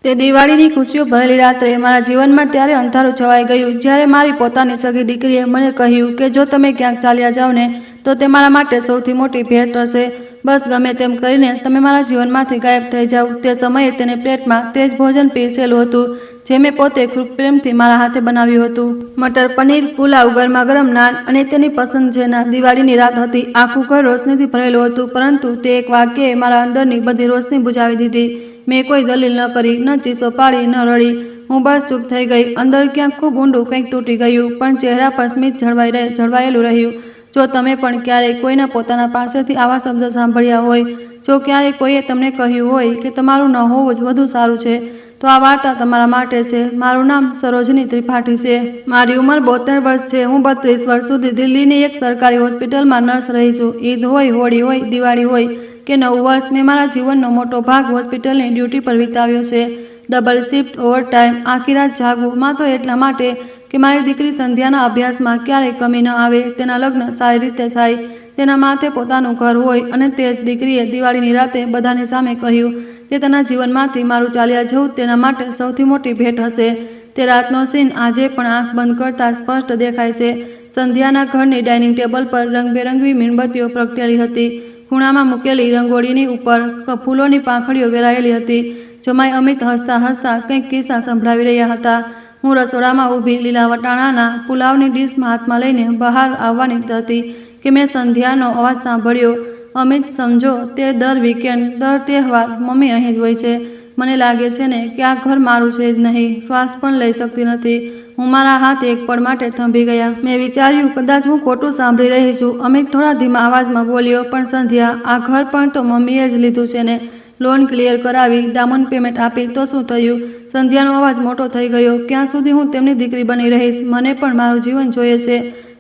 તે દિવાળીની ખુશીઓ ભરેલી રાત્રે મારા જીવનમાં ત્યારે અંધારું છવાઈ ગયું જ્યારે મારી પોતાની સગી દીકરીએ મને કહ્યું કે જો તમે ક્યાંક ચાલ્યા જાઓ ને તો તે મારા માટે સૌથી મોટી ભેટ હશે. બસ ગમે તેમ કરીને તમે મારા જીવનમાંથી ગાયબ થઈ જાઓ. તે સમયે તેને પ્લેટમાં તે જ ભોજન પીરસેલું હતું જે મેં પોતે ખૂબ પ્રેમથી મારા હાથે બનાવ્યું હતું. મટર પનીર, પુલાવ, ગરમા ગરમ નાન અને તેની પસંદ જેના. દિવાળીની રાત હતી. આખું ઘર રોશનીથી ભરેલું હતું, પરંતુ તે એક વાક્યે મારા અંદરની બધી રોશની બુઝાવી દીધી. મેં કોઈ દલીલ ન કરી, ન ચીસો પાડી, ન રડી. હું બસ ચૂપ થઈ ગઈ. અંદર ક્યાંક ખૂબ ઊંડું કંઈક તૂટી ગયું, પણ ચહેરા પર સ્મિત જળવાયેલું રહ્યું. જો તમે પણ ક્યારેય કોઈના પોતાના પાસેથી આવા શબ્દ સાંભળ્યા હોય, જો ક્યારેય કોઈએ તમને કહ્યું હોય કે તમારું ન હોવું જ વધુ સારું છે, તો આ વાર્તા તમારા માટે છે. મારું નામ સરોજની ત્રિપાઠી છે. મારી ઉંમર 72 વર્ષ છે. હું 32 વર્ષ સુધી દિલ્હીની એક સરકારી હોસ્પિટલમાં નર્સ રહી છું. ઈદ હોય, હોળી હોય, દિવાળી હોય કે નવું વર્ષ, મેં મારા જીવનનો મોટો ભાગ હોસ્પિટલની ડ્યુટી પર વિતાવ્યો છે. ડબલ શિફ્ટ, ઓવરટાઈમ, આખી રાત જાગવું, માત્ર એટલા માટે કે મારી દીકરી સંધ્યાના અભ્યાસમાં ક્યારેય કમી ન આવે, તેના લગ્ન સારી રીતે થાય, તેના માથે પોતાનું ઘર હોય. અને તે જ દીકરીએ દિવાળીની રાતે બધાની સામે કહ્યું કે તેના જીવનમાંથી મારું ચાલ્યા જવું તેના માટે સૌથી મોટી ભેટ હશે. તે રાતનો સીન આજે પણ આંખ બંધ કરતાં સ્પષ્ટ દેખાય છે. સંધ્યાના ઘરની ડાઇનિંગ ટેબલ પર રંગબેરંગી મીણબત્તીઓ પ્રગટેલી હતી. ખૂણામાં મૂકેલી રંગોળીની ઉપર ફૂલોની પાંખડીઓ વેરાયેલી હતી. જમાઈ અમિત હસતા હસતા કંઈક કિસ્સા સંભળાવી રહ્યા હતા. હું રસોડામાં ઊભી લીલા વટાણાના પુલાવની ડીશમાં હાથમાં લઈને બહાર આવવાની હતી કે મેં સંધ્યાનો અવાજ સાંભળ્યો. અમિત, સમજો, તે દર વીકેન્ડ, દર તહેવાર મમ્મી અહીં જ હોય છે. મને લાગે છે ને કે આ ઘર મારું છે જ નહીં. શ્વાસ પણ લઈ શકતી નથી. હું મારા હાથ એક પળ માટે થંભી ગયા. મેં વિચાર્યું કદાચ હું ખોટું સાંભળી રહી છું. અમિત થોડા ધીમા અવાજમાં બોલ્યો, પણ સંધ્યા, આ ઘર પણ તો મમ્મીએ જ લીધું છે ને. લોન ક્લિયર કરાવી, ડાઉન પેમેન્ટ આપી તો શું થયું? સંધ્યાનો અવાજ મોટો થઈ ગયો. ક્યાં સુધી હું તેમની દીકરી બની રહીશ? મને પણ મારું જીવન જોઈએ છે.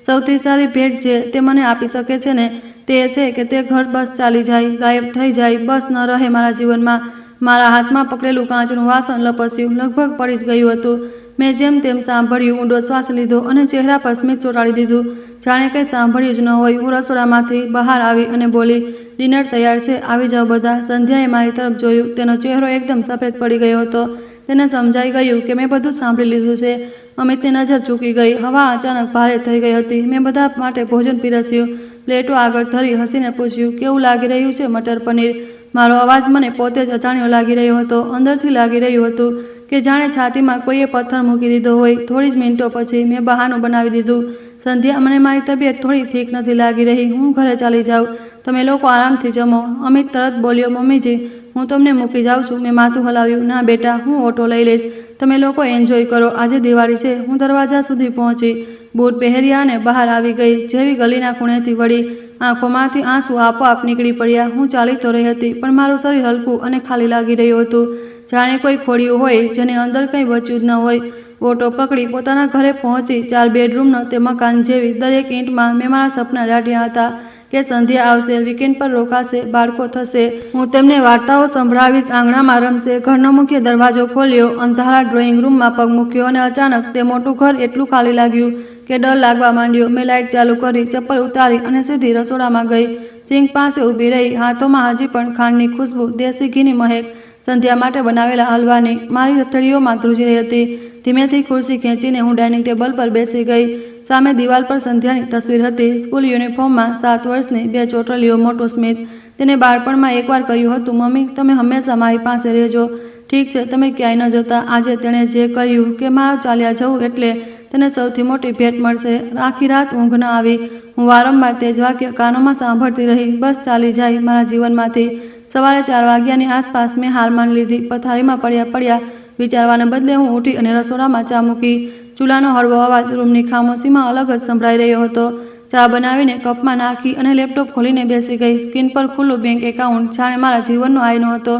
સૌથી સારી ભેટ જે તે મને આપી શકે છે ને, તે છે કે તે ઘર બસ ચાલી જાય, ગાયબ થઈ જાય, બસ ન રહે મારા જીવનમાં. મારા હાથમાં પકડેલું કાચનું વાસણ લપસ્યું, લગભગ પડી જ ગયું હતું. મેં જેમ તેમ સાંભળ્યું, ઊંડો શ્વાસ લીધો અને ચહેરા પર સ્મિત ચોંટાડી દીધું, જાણે કંઈ સાંભળ્યું જ ન હોય. હું રસોડામાંથી બહાર આવી અને બોલી, ડિનર તૈયાર છે, આવી જાઓ બધા. સંધ્યાએ મારી તરફ જોયું. તેનો ચહેરો એકદમ સફેદ પડી ગયો હતો. તેને સમજાઈ ગયું કે મેં બધું સાંભળી લીધું છે. અમિતની નજર ચૂકી ગઈ. હવા અચાનક ભારે થઈ ગઈ હતી. મેં બધા માટે ભોજન પીરસ્યું, પ્લેટો આગળ ધરી હસીને પૂછ્યું, કેવું લાગી રહ્યું છે મટર પનીર? મારો અવાજ મને પોતે જ અજાણ્યો લાગી રહ્યો હતો. અંદરથી લાગી રહ્યું હતું કે જાણે છાતીમાં કોઈએ પથ્થર મૂકી દીધો હોય. થોડી જ મિનિટો પછી મેં બહાનું બનાવી દીધું, સંધ્યા, મને મારી તબિયત થોડી ઠીક નથી લાગી રહી. હું ઘરે ચાલી જાઉં. તમે લોકો આરામથી જમો. અમિત તરત બોલ્યો, મમ્મીજી, હું તમને મૂકી જાઉં છું. મેં માથું હલાવ્યું. ના બેટા, હું ઓટો લઈ લઈશ. તમે લોકો એન્જોય કરો. આજે દિવાળી છે. હું દરવાજા સુધી પહોંચી, બૂટ પહેર્યા અને બહાર આવી ગઈ. જેવી ગલીના ખૂણેથી વળી, આંખોમાંથી આંસુ આપોઆપ નીકળી પડ્યા. હું ચાલી તો રહી હતી, પણ મારું શરીર હલકું અને ખાલી લાગી રહ્યું હતું, જાણે કોઈ ખોડિયું હોય જેને અંદર કંઈ બચ્યું જ ન હોય. ઓટો પકડી પોતાના ઘરે પહોંચી. 4 બેડરૂમનો તે મકાન જેવી દરેક ઈંટમાં મેં મારા સપના દાટ્યા હતા કે સંધ્યા આવશે, વીકેન્ડ પર રોકાશે, બાળકો થશે, હું તેમને વાર્તાઓ સંભળાવીશ, આંગણામાં રમશે. ઘરનો મુખ્ય દરવાજો ખોલ્યો, અંધારા ડ્રોઈંગ રૂમમાં પગ મૂક્યો અને અચાનક તે મોટું ઘર એટલું ખાલી લાગ્યું કે ડર લાગવા માંડ્યો. મેં લાઇટ ચાલુ કરી, ચપ્પલ ઉતારી અને સીધી રસોડામાં ગઈ. સિંક પાસે ઊભી રહી. હાથોમાં હજી પણ ખાંડની ખુશ્બુ, દેશી ઘીની મહેક, સંધ્યા માટે બનાવેલા હલવાની મારી હથેળીઓમાં ધ્રુજી રહી હતી. ધીમેથી ખુરશી ખેંચીને હું ડાઇનિંગ ટેબલ પર બેસી ગઈ. સામે દિવાલ પર સંધ્યાની તસવીર હતી. સ્કૂલ યુનિફોર્મમાં, 7 વર્ષની, 2 ચોટલીઓ, મોટું સ્મિત. તેને બાળપણમાં એકવાર કહ્યું હતું, મમ્મી, તમે હંમેશા મારી પાસે રહેજો. ઠીક છે, તમે ક્યાંય ન જતા. આજે તેણે જે કહ્યું કે મારું ચાલ્યા જવું એટલે તેને સૌથી મોટી ભેટ મળશે. આખી રાત ઊંઘ ન આવી. હું વારંવાર તે જ વાક્ય કાનોમાં સાંભળતી રહી, બસ ચાલી જાય મારા જીવનમાંથી. સવારે 4 વાગ્યાની આસપાસ મેં હાર માની લીધી. પથારીમાં પડ્યા વિચારવાને બદલે હું ઉઠી અને રસોડામાં ચા મૂકી. ચૂલાનો હળવો અવાજ રૂમની ખામોશીમાં અલગ જ સંભળાઈ રહ્યો હતો. ચા બનાવીને કપમાં નાખી અને લેપટોપ ખોલીને બેસી ગઈ. સ્ક્રીન પર ખુલ્લું બેંક એકાઉન્ટ, જાણે મારા જીવનનો આયનો હતો.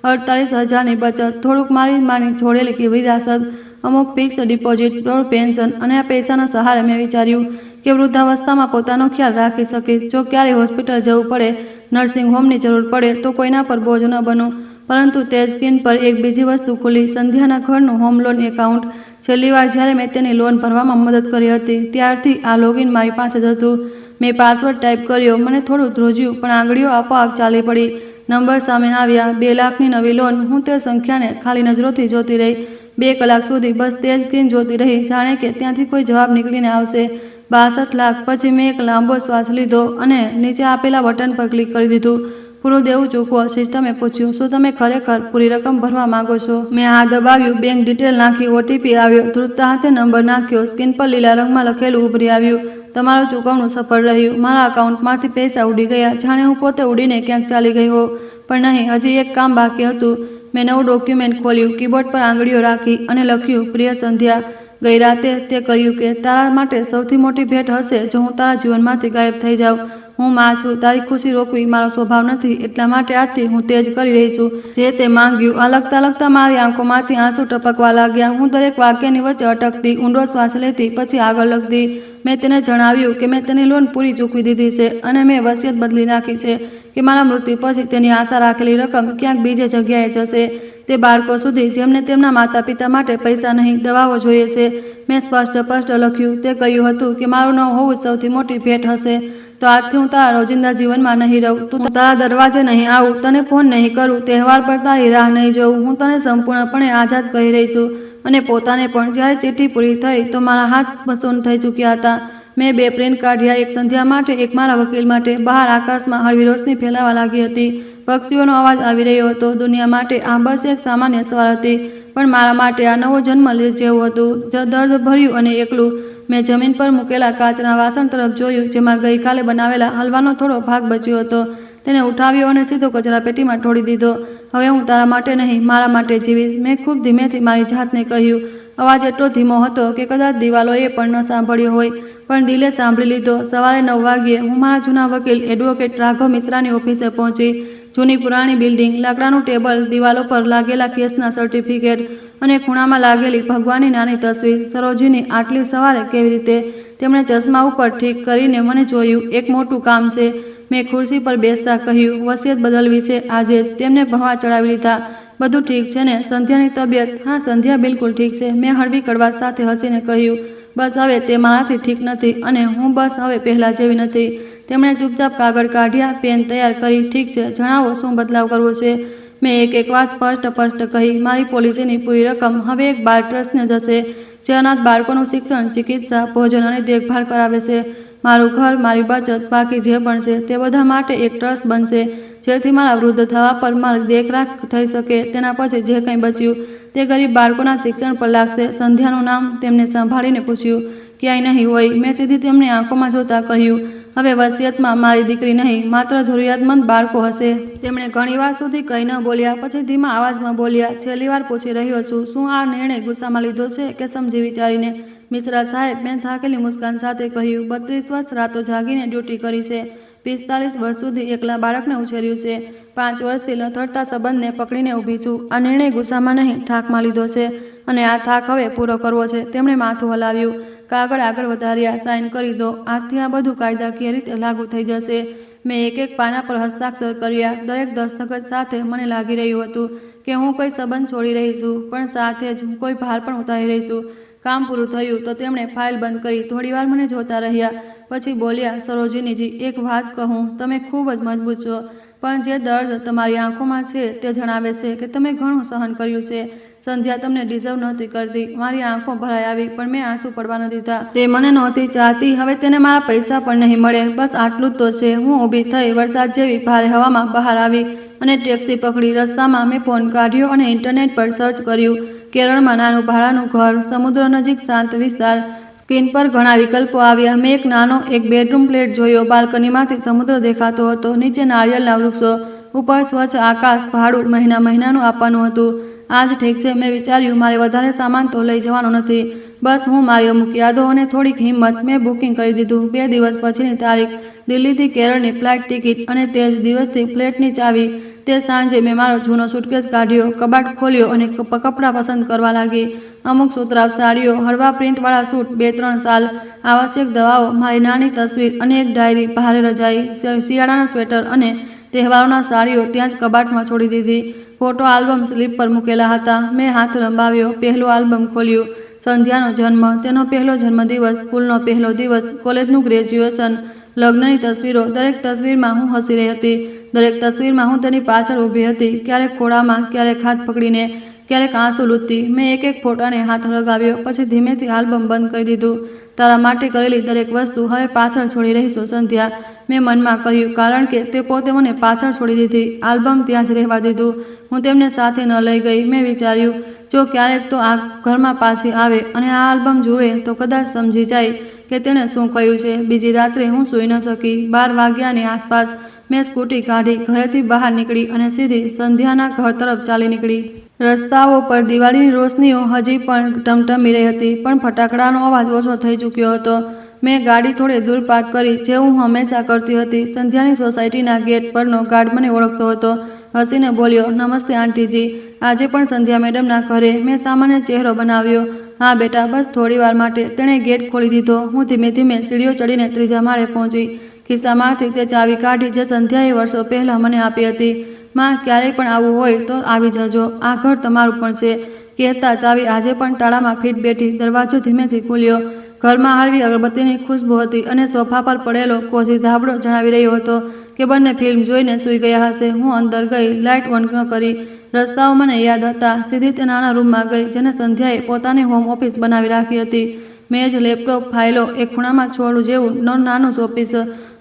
48,000ની બચત, થોડુંક મારી માની છોડેલી વિરાસત, અમુક ફિક્સ ડિપોઝિટ, થોડું પેન્શન. અને આ પૈસાના સહારે મેં વિચાર્યું કે વૃદ્ધાવસ્થામાં પોતાનો ખ્યાલ રાખી શકીશ. જો ક્યારે હોસ્પિટલ જવું પડે, નર્સિંગ હોમની જરૂર પડે, તો કોઈના પર બોજ ન બનું. પરંતુ તે સ્ક્રીન પર એક બીજી વસ્તુ ખુલી, સંધ્યાના ઘરનું હોમ લોન એકાઉન્ટ. છેલ્લી વાર જ્યારે મેં તેની લોન ભરવામાં મદદ કરી હતી, ત્યારથી આ લોગિન મારી પાસે જ હતું. મેં પાસવર્ડ ટાઈપ કર્યો. મને થોડું ધ્રુજ્યું, પણ આંગળીઓ આપોઆપ ચાલી પડી. નંબર સામે આવ્યા. 2 લાખની નવી લોન. હું તે સંખ્યાને ખાલી નજરોથી જોતી રહી. 2 કલાક સુધી બસ તે જ સ્ક્રીન જોતી રહી, જાણે કે ત્યાંથી કોઈ જવાબ નીકળીને આવશે. 62 લાખ. પછી મેં એક લાંબો શ્વાસ લીધો અને નીચે આપેલા બટન પર ક્લિક કરી દીધું. પૂરું દેવું ચૂકવો. સિસ્ટમે પૂછ્યું, શું તમે ખરેખર પૂરી રકમ ભરવા માંગો છો? મેં હાથ દબાવ્યું, બેંક ડિટેલ નાખી, ઓટીપી આવ્યો. ધ્રુજતા હાથે નંબર નાખ્યો. સ્ક્રીન પર લીલા રંગમાં લખેલું ઉભરી આવ્યું, તમારું ચૂકવણું સફળ રહ્યું. મારા અકાઉન્ટમાંથી પૈસા ઉડી ગયા, જાણે હું પોતે ઉડીને ક્યાંક ચાલી ગઈ હો. પણ નહીં, હજી એક કામ બાકી હતું. મેં નવું ડોક્યુમેન્ટ ખોલ્યું, કીબોર્ડ પર આંગળીઓ રાખી અને લખ્યું, પ્રિય સંધ્યા, ગઈ રાતે તે કહ્યું કે તારા માટે સૌથી મોટી ભેટ હશે જો હું તારા જીવનમાંથી ગાયબ થઈ જાઉં. હું માં છું, તારી ખુશી રોકવી મારો સ્વભાવ નથી, એટલા માટે આજથી હું તે જ કરી રહી છું જે તે માંગ્યું. આ લખતા લખતા મારી આંખોમાંથી આંસુ ટપકવા લાગ્યા. હું દરેક વાક્યની વચ્ચે અટકતી, ઊંડો શ્વાસ લેતી, પછી આગળ લખતી. મેં તેને જણાવ્યું કે મેં તેની લોન પૂરી ચૂકવી દીધી છે અને મેં વસિયત બદલી નાખી છે કે મારા મૃત્યુ પછી તેની આશા રાખેલી રકમ ક્યાંક બીજે જગ્યાએ જશે. તે બાળકો સુધી જેમને તેમના માતા પિતા માટે પૈસા નહીં, દવાઓ જોઈએ છે. મેં સ્પષ્ટ લખ્યું. તે કહ્યું હતું કે મારું ન હોવું જ સૌથી મોટી ભેટ હશે. તો આજથી હું તારા રોજિંદા જીવનમાં નહીં રહું, તું તારા દરવાજે નહીં આવું, તને ફોન નહીં કરું, તહેવાર પર તારી રાહ નહીં જોઉં. હું તને સંપૂર્ણપણે આઝાદ કહી રહી છું. અને પોતાને પણ. જ્યારે ચિઠ્ઠી પૂરી થઈ તો મારા હાથ મસૂન થઈ ચૂક્યા હતા. મેં 2 પ્રિન્ટ કાઢ્યા, એક સંધ્યા માટે, એક મારા વકીલ માટે. બહાર આકાશમાં હળવી રોશની ફેલાવા લાગી હતી. પક્ષીઓનો અવાજ આવી રહ્યો હતો. દુનિયા માટે આ બસ એક સામાન્ય સવાર હતી, પણ મારા માટે આ નવો જન્મ જેવું હતું, દર્દ ભર્યું અને એકલું. મેં જમીન પર મૂકેલા કાચના વાસણ તરફ જોયું, જેમાં ગઈકાલે બનાવેલા હલવાનો થોડો ભાગ બચ્યો હતો. તેને ઉઠાવ્યો અને સીધો કચરાપેટીમાં ઢોળી દીધો. હવે હું તારા માટે નહીં, મારા માટે જીવીશ, મેં ખૂબ ધીમેથી મારી જાતને કહ્યું. અવાજ એટલો ધીમો હતો કે કદાચ દિવાલોએ પણ ન સાંભળ્યો હોય, પણ દિલે સાંભળી લીધો. સવારે 9 વાગ્યે હું મારા જૂના વકીલ એડવોકેટ રાઘવ મિશ્રાની ઓફિસે પહોંચી. જૂની પુરાણી બિલ્ડિંગ, લાકડાનું ટેબલ, દિવાલો પર લાગેલા કેસના સર્ટિફિકેટ અને ખૂણામાં લાગેલી ભગવાનની નાની તસવીર. સરોજીની આટલી સવારે કેવી રીતે? તેમણે ચશ્મા ઉપર ઠીક કરીને મને જોયું. એક મોટું કામ છે, મેં ખુરશી પર બેસતા કહ્યું. વસિયત બદલવી છે આજે જ. તેમને ભવા ચડાવી લીધા. બધું ઠીક છે ને? સંધ્યાની તબિયત? હા, સંધ્યા બિલકુલ ઠીક છે, મેં હળવી કડવાશ સાથે હસીને કહ્યું. બસ હવે તે મારાથી ઠીક નથી અને હું બસ હવે પહેલાં જેવી નથી. તેમણે ચૂપચાપ કાગળ કાઢ્યા, પેન તૈયાર કરી. ઠીક છે, જણાવો શું બદલાવ કરવો છે? મેં એક વાત સ્પષ્ટ કહી. મારી પોલિસીની પૂરી રકમ હવે એક બાળ ટ્રસ્ટને જશે, જે અનાથ બાળકોનું શિક્ષણ, ચિકિત્સા, ભોજન અને દેખભાળ કરાવે છે. મારું ઘર, મારી બચત, બાકી જે પણ છે તે બધા માટે એક ટ્રસ્ટ બનશે, જેથી મારા વૃદ્ધ થવા પર મારી દેખરાખ થઈ શકે. તેના પછી જે કંઈ બચ્યું તે ગરીબ બાળકોના શિક્ષણ પર લાગશે. સંધ્યાનું નામ? તેમને સંભાળીને પૂછ્યું. ક્યાંય નહીં હોય, મેં સીધી તેમની આંખોમાં જોતા કહ્યું. હવે વસિયતમાં મારી દીકરી નહીં, માત્ર જરૂરિયાતમંદ બાળકો હશે. તેમણે ઘણીવાર સુધી કંઈ ન બોલ્યા, પછી ધીમા અવાજમાં બોલ્યા. છેલ્લી વાર પૂછી રહ્યો છું, શું આ નિર્ણય ગુસ્સામાં લીધો છે કે સમજી વિચારીને? મિશ્રા સાહેબ, મેં થાકેલી મુસ્કાન સાથે કહ્યું. 32 વર્ષ રાતો જાગીને ડ્યુટી કરી છે, 45 વર્ષ સુધી એકલા બાળકને ઉછેર્યું છે, 5 વર્ષથી લથડતા સંબંધને પકડીને ઊભી છું. આ નિર્ણય ગુસ્સામાં નહીં, થાકમાં લીધો છે અને આ થાક હવે પૂરો કરવો છે. તેમણે માથું હલાવ્યું. કાગળ આગળ વધાર્યા. સાઇન કરી દો. આજથી આ બધું કાયદાકીય રીતે લાગુ થઈ જશે. મેં એક પાના પર હસ્તાક્ષર કર્યા. દરેક દસ્તખત સાથે મને લાગી રહ્યું હતું કે હું કોઈ સંબંધ છોડી રહી છું, પણ સાથે જ હું કોઈ ભાર પણ ઉતારી રહી છું. કામ પૂરું થયું તો તેમણે ફાઇલ બંધ કરી. થોડીવાર મને જોતા રહ્યા, પછી બોલ્યા. સરોજિનીજી, એક વાત કહું, તમે ખૂબ જ મજબૂત છો, પણ જે દર્દ તમારી આંખોમાં છે તે જણાવે છે કે તમે ઘણું સહન કર્યું છે. સંધ્યા તમને ડિઝર્વ નહોતી કરતી. મારી આંખો ભરાઈ આવી, પણ મેં આંસુ પડવા ન દીધા. તે મને નહોતી ચાહતી. હવે તેને મારા પૈસા પણ નહીં મળે. બસ આટલું જ તો છે. હું ઊભી થઈ, વરસાદ જેવી ભારે હવામાં બહાર આવી અને ટેક્સી પકડી. રસ્તામાં મેં ફોન કાઢ્યો અને ઇન્ટરનેટ પર સર્ચ કર્યું. કેરળમાં નાનું ભાડાનું ઘર, સમુદ્ર નજીક શાંત વિસ્તાર. સ્ક્રીન પર ઘણા વિકલ્પો આવ્યા. મેં એક બેડરૂમ ફ્લેટ જોયો. બાલ્કનીમાંથી સમુદ્ર દેખાતો હતો. નીચે નારિયેળના વૃક્ષો, ઉપર સ્વચ્છ આકાશ. ભાડું મહિનાનું આપવાનું હતું. આજ ઠીક છે, મેં વિચાર્યું. મારે વધારે સામાન તો લઈ જવાનો નથી, બસ હું મારી અમુક યાદો અને થોડીક હિંમત. મેં બુકિંગ કરી દીધું. 2 દિવસ પછીની તારીખ, દિલ્હીથી કેરળની ફ્લાઇટ ટિકિટ અને તે જ દિવસથી ફ્લેટની ચાવી. તે સાંજે મેં મારો જૂનો સુટકેસ કાઢ્યો, કબાટ ખોલ્યો અને કપડાં પસંદ કરવા લાગી. અમુક સુતરાઉ સાડીઓ, હળવા પ્રિન્ટવાળા સૂટ, 2-3 શાલ, આવશ્યક દવાઓ, મારી નાની તસવીર અને એક ડાયરી. ભારે રજાઈ, શિયાળાના સ્વેટર અને તહેવારોના સાડીઓ ત્યાં જ કબાટમાં છોડી દીધી. ફોટો આલ્બમ સ્લીપ પર મૂકેલા હતા. મેં હાથ લંબાવ્યો, પહેલું આલ્બમ ખોલ્યું. સંધ્યાનો જન્મ, તેનો પહેલો જન્મદિવસ, સ્કૂલનો પહેલો દિવસ, કોલેજનું ગ્રેજ્યુએશન, લગ્નની તસવીરો. દરેક તસવીરમાં હું હસી રહી હતી. દરેક તસવીરમાં હું તેની પાછળ ઊભી હતી, ક્યારેક ખોળામાં, ક્યારેક હાથ પકડીને, ક્યારેક આંસુ લૂંટતી. મેં એક એક ફોટાને હાથ લગાવ્યો, પછી ધીમેથી આલ્બમ બંધ કરી દીધું. તારા માટે કરેલી દરેક વસ્તુ હવે પાછળ છોડી રહીશું સંધ્યા, મેં મનમાં કહ્યું, કારણ કે તે પોતે મને પાછળ છોડી દીધી. આલ્બમ ત્યાં જ રહેવા દીધું. હું તેમને સાથે ન લઈ ગઈ. મેં વિચાર્યું, જો ક્યારેક તો આ ઘરમાં પાછી આવે અને આ આલ્બમ જુએ તો કદાચ સમજી જાય કે તેણે શું કહ્યું છે. બીજી રાત્રે હું સૂઈ ન શકી. 12 વાગ્યાની આસપાસ મેં સ્કૂટી કાઢી, ઘરેથી બહાર નીકળી અને સીધી સંધ્યાના ઘર તરફ ચાલી નીકળી. રસ્તાઓ પર દિવાળીની રોશનીઓ હજી પણ ટમટમી રહી હતી, પણ ફટાકડાનો અવાજ ઓછો થઈ ચૂક્યો હતો. મેં ગાડી થોડે દૂર પાર્ક કરી, જેવું હું હંમેશા કરતી હતી. સંધ્યાની સોસાયટીના ગેટ પરનો ગાર્ડ મને ઓળખતો હતો. હસીને બોલ્યો, નમસ્તે આંટીજી. આજે પણ સંધ્યા મેડમના ઘરે? મેં સામાન્ય ચહેરો બનાવ્યો. હા બેટા, બસ થોડી વાર માટે. તેણે ગેટ ખોલી દીધો. હું ધીમે ધીમે સીડીઓ ચડીને 3જા માળે પહોંચી. ખિસ્સામાંથી તે ચાવી કાઢી જે સંધ્યાએ વર્ષો પહેલાં મને આપી હતી. માં, ક્યારેય પણ આવવું હોય તો આવી જજો. આ ઘર તમારું પણ છે. કહેતા ચાવી આજે પણ તાળામાં ફીટ બેઠી. દરવાજો ધીમેથી ખુલ્યો. ઘરમાં હળવી અગરબત્તીની ખુશ્બુ હતી અને સોફા પર પડેલો કોઝી ધાબળો જણાવી રહ્યો હતો કે બંને ફિલ્મ જોઈને સૂઈ ગયા હશે. હું અંદર ગઈ, લાઇટ ઓન ન કરી. રસ્તાઓ મને યાદ હતા. સીધી તે નાના રૂમમાં ગઈ જેને સંધ્યાએ પોતાની હોમ ઓફિસ બનાવી રાખી હતી. મેજ, લેપટોપ, ફાઇલો, એક ખૂણામાં છોડું જેવું નાનું શોપીસ.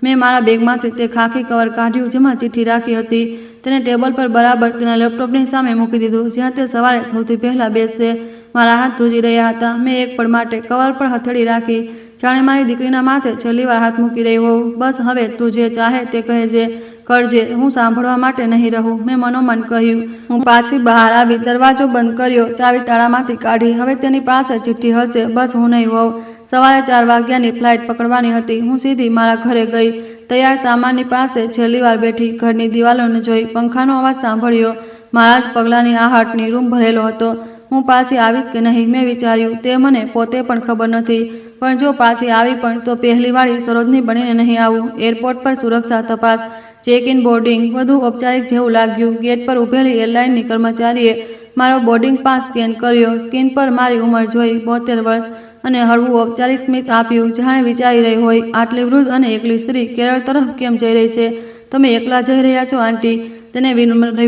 મેં મારા બેગમાંથી તે ખાખી કવર કાઢ્યું જેમાં ચિઠ્ઠી રાખી હતી. તેને ટેબલ પર બરાબર તેના લેપટોપની સામે મૂકી દીધું, જ્યાં તે સવારે સૌથી પહેલાં બેસશે. મારા હાથ ધ્રુજી રહ્યા હતા. મેં એક પળ માટે કવર પર હથેળી રાખી, જાણે મારી દીકરીના માથે છેલ્લી વાર હાથ મૂકી રહી હોઉં. બસ હવે તું જે ચાહે તે કહેજે, કરજે, હું સાંભળવા માટે નહીં રહું, મેં મનોમન કહ્યું. હું પાછી બહાર આવી, દરવાજો બંધ કર્યો, ચાવી તાળામાંથી કાઢી. હવે તેની પાસે ચિઠ્ઠી હશે, બસ હું નહીં હોઉં. સવારે 4 વાગ્યાની ફ્લાઇટ પકડવાની હતી. હું સીધી મારા ઘરે ગઈ. તૈયાર સામાનની પાસે છેલ્લી વાર બેઠી. ઘરની દિવાલોને જોઈ, પંખાનો અવાજ સાંભળ્યો. મારા જ પગલાંની આહટની રૂમ ભરેલો હતો. હું પાછી આવીશ કે નહીં મેં વિચાર્યું. તે મને પોતે પણ ખબર નથી, પણ જો પાછી આવી પણ તો પહેલીવાળી સરોજની બનીને નહીં આવું. એરપોર્ટ પર સુરક્ષા તપાસ, ચેક ઇન, બોર્ડિંગ, બધું ઔપચારિક જેવું લાગ્યું. ગેટ પર ઊભેલી એરલાઇનની કર્મચારીએ મારો બોર્ડિંગ પાસ સ્કેન કર્યો. સ્ક્રીન પર મારી ઉંમર જોઈ, 72 વર્ષ, અને હળવું ઔપચારિક સ્મિત આપ્યું, જાણે વિચારી રહી હોય, આટલી વૃદ્ધ અને એકલી સ્ત્રી કેરળ તરફ કેમ જઈ રહી છે? તમે એકલા જઈ રહ્યા છો આંટી? તેને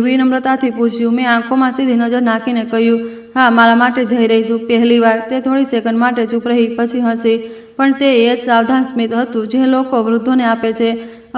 વિનમ્રતાથી પૂછ્યું. મેં આંખોમાં સીધી નજર નાખીને કહ્યું, હા, મારા માટે જઈ રહી છું. પહેલીવાર. તે થોડી સેકન્ડ માટે ચૂપ રહી, પછી હસી. પણ તે એ જ સાવધાન સ્મિત હતું જે લોકો વૃદ્ધોને આપે છે.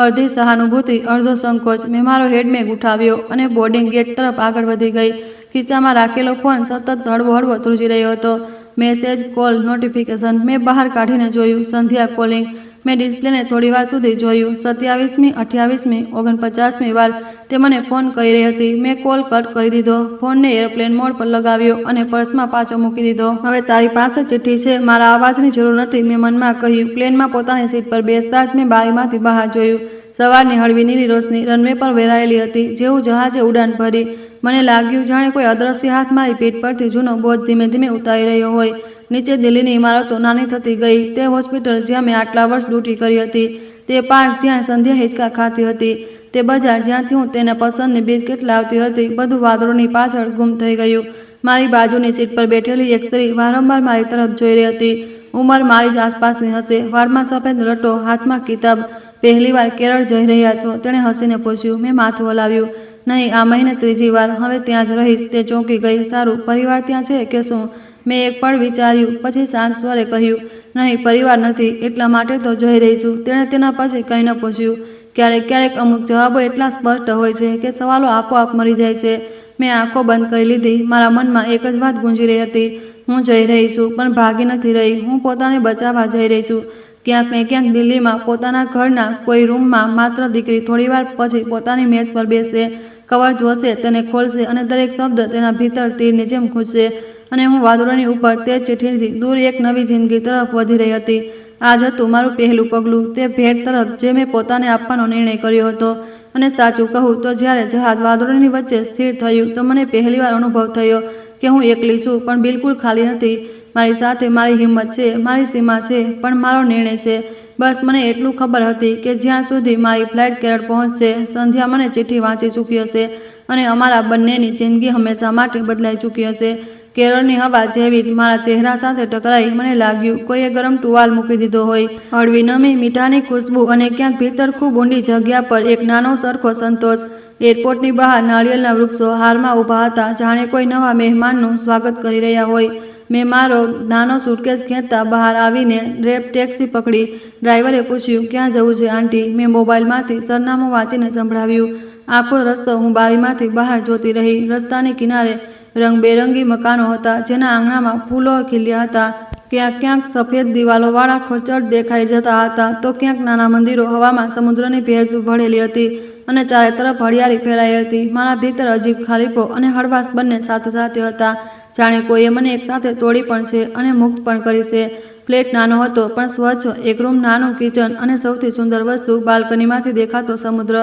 અડધી સહાનુભૂતિ, અડધો સંકોચ. મેં મારો હેડબેગ ઉઠાવ્યો અને બોર્ડિંગ ગેટ તરફ આગળ વધી ગઈ. ખિસ્સામાં રાખેલો ફોન સતત હળવો હળવો ધ્રુજી રહ્યો હતો. Message, call, notification. મેં બહાર કાઢીને જોયું, સંધ્યા કોલિંગ. મેં ડિસ્પ્લેને થોડીવાર સુધી જોયું. 27મી, 28મી, 49મી વાર તે મને ફોન કરી રહી હતી. મેં કોલ કટ કરી દીધો, ફોનને એરપ્લેન મોડ પર લગાવ્યો અને પર્સમાં પાછો મૂકી દીધો. હવે તારી પાસે ચિઠ્ઠી છે, મારા અવાજની જરૂર નથી, મેં મનમાં કહ્યું. પ્લેનમાં પોતાની સીટ પર બેસતા જ મેં બારીમાંથી બહાર જોયું. સવારની હળવી નીલી રોશની રનવે પર વેરાયેલી હતી, જેવું જહાજે ઉડાન ભરી. મને લાગ્યું જાણે કોઈ અદ્રશ્ય હાથ મારી પીઠ પરથી જૂનો બોજ ધીમે ધીમે ઉતારી રહ્યો હોય. નીચે દિલ્હીની ઇમારતો નાની થતી ગઈ. તે હોસ્પિટલ જ્યાં મેં આટલા વર્ષ ડ્યુટી કરી હતી, તે પાર્ક જ્યાં સંધ્યા હિંચકા ખાતી હતી, તે બજાર જ્યાંથી હું તેના પસંદની બિસ્કિટ લાવતી હતી, બધું વાદળોની પાછળ ગુમ થઈ ગયું. મારી બાજુની સીટ પર બેઠેલી એક સ્ત્રી વારંવાર મારી તરફ જોઈ રહી હતી. ઉંમર મારી જ આસપાસની હશે, વાળમાં સફેદ રટો, હાથમાં કિતાબ. પહેલીવાર કેરળ જઈ રહ્યા છો? તેણે હસીને પૂછ્યું. મેં માથું હલાવ્યું. નહીં, આ મહિને 3જી વાર. હવે ત્યાં જ રહીશ. તે ચોંકી ગઈ. સારું, પરિવાર ત્યાં છે કે શું? મેં એક પળ વિચાર્યું, પછી શાંત સ્વરે કહ્યું, નહીં, પરિવાર નથી, એટલા માટે તો જઈ રહી છું. તેણે તેના પછી કંઈ ન પૂછ્યું. ક્યારેક ક્યારેક અમુક જવાબો એટલા સ્પષ્ટ હોય છે કે સવાલો આપોઆપ મરી જાય છે. મેં આંખો બંધ કરી લીધી. મારા મનમાં એક જ વાત ગુંજી રહી હતી, હું જઈ રહી છું, પણ ભાગી નથી રહી. હું પોતાને બચાવવા જઈ રહી છું. ક્યાંક ને ક્યાંક દિલ્હીમાં, પોતાના ઘરના કોઈ રૂમમાં. માત્ર દીકરી થોડીવાર પછી પોતાની મેજ પર બેસશે, કવર જોશે, તેને ખોલશે અને દરેક શબ્દ તેના ભીતર તીરની જેમ ખૂંચશે. અને હું વાદળોની ઉપર તે ચિઠ્ઠીથી દૂર એક નવી જિંદગી તરફ વધી રહી હતી. આ જ હતું મારું પહેલું પગલું, તે ભેટ તરફ જે મેં પોતાને આપવાનો નિર્ણય કર્યો હતો. અને સાચું કહું તો જ્યારે જહાજ વાદળોની વચ્ચે સ્થિર થયું તો મને પહેલીવાર અનુભવ થયો કે હું એકલી છું, પણ બિલકુલ ખાલી નથી. મારી સાથે મારી હિંમત છે, મારી સીમા છે, પણ મારો નિર્ણય છે. બસ મને એટલું ખબર હતી કે જ્યાં સુધી મારી ફ્લાઇટ કેરળ પહોંચશે, સંધ્યા મને ચિઠ્ઠી વાંચી ચૂકી હશે અને અમારા બંનેની જિંદગી હંમેશા માટે બદલાઈ ચૂકી હશે. કેરળની હવા જેવી જ મારા ચહેરા સાથે ટકરાઈ. મને લાગ્યું કોઈએ ગરમ ટુવાલ મૂકી દીધો હોય. હળવી નમી, મીઠાની ખુશ્બુ અને ક્યાંક ભીતર ખૂબ ઊંડી જગ્યા પર એક નાનો સરખો સંતોષ. એરપોર્ટની બહાર નાળિયેરના વૃક્ષો હારમાં ઊભા હતા, જાણે કોઈ નવા મહેમાનનું સ્વાગત કરી રહ્યા હોય. મેં મારો નાનો સુટકેસ ખેંચતા બહાર આવીને રેપ ટેક્સી પકડી. ડ્રાઈવરે પૂછ્યું, ક્યાં જવું છે આંટી? મેં મોબાઈલમાંથી સરનામું વાંચીને સંભળાવ્યું. આખો રસ્તો હું બારીમાંથી બહાર જોતી રહી. રસ્તાની કિનારે રંગબેરંગી મકાનો હતા, જેના આંગણામાં ફૂલો ખીલ્યા હતા. ક્યાંક ક્યાંક સફેદ દિવાલોવાળા ખચડ દેખાઈ જતા હતા, તો ક્યાંક નાના મંદિરો. હવામાં સમુદ્રની ભેજ ભળેલી હતી અને ચારે તરફ હરિયાળી ફેલાઈ હતી. મારા ભીતર અજીબ ખાલીપો અને હળવાશ બંને સાથે સાથે હતા, જાણે કોઈએ મને એક સાથે તોડી પણ છે અને મુક્ત પણ કરી છે. ફ્લેટ નાનો હતો પણ સ્વચ્છ. એક રૂમ, નાનું કિચન અને સૌથી સુંદર વસ્તુ, બાલ્કનીમાંથી દેખાતો સમુદ્ર.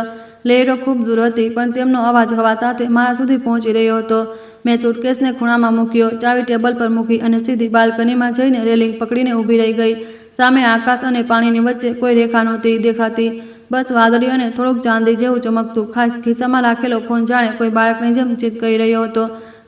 લહેરો ખૂબ દૂર હતી, પણ તેમનો અવાજ હવા સાથે મારા સુધી પહોંચી રહ્યો હતો. મેં સુટકેસને ખૂણામાં મૂક્યો, ચાવી ટેબલ પર મૂકી અને સીધી બાલ્કનીમાં જઈને રેલિંગ પકડીને ઊભી રહી ગઈ. સામે આકાશ અને પાણીની વચ્ચે કોઈ રેખા નહોતી દેખાતી, બસ વાદળી અને થોડુંક ચાંદી જેવું ચમકતું. ખાસ ખિસ્સામાં રાખેલો ફોન જાણે કોઈ બાળકની જેમ ચીત કરી રહ્યો હતો.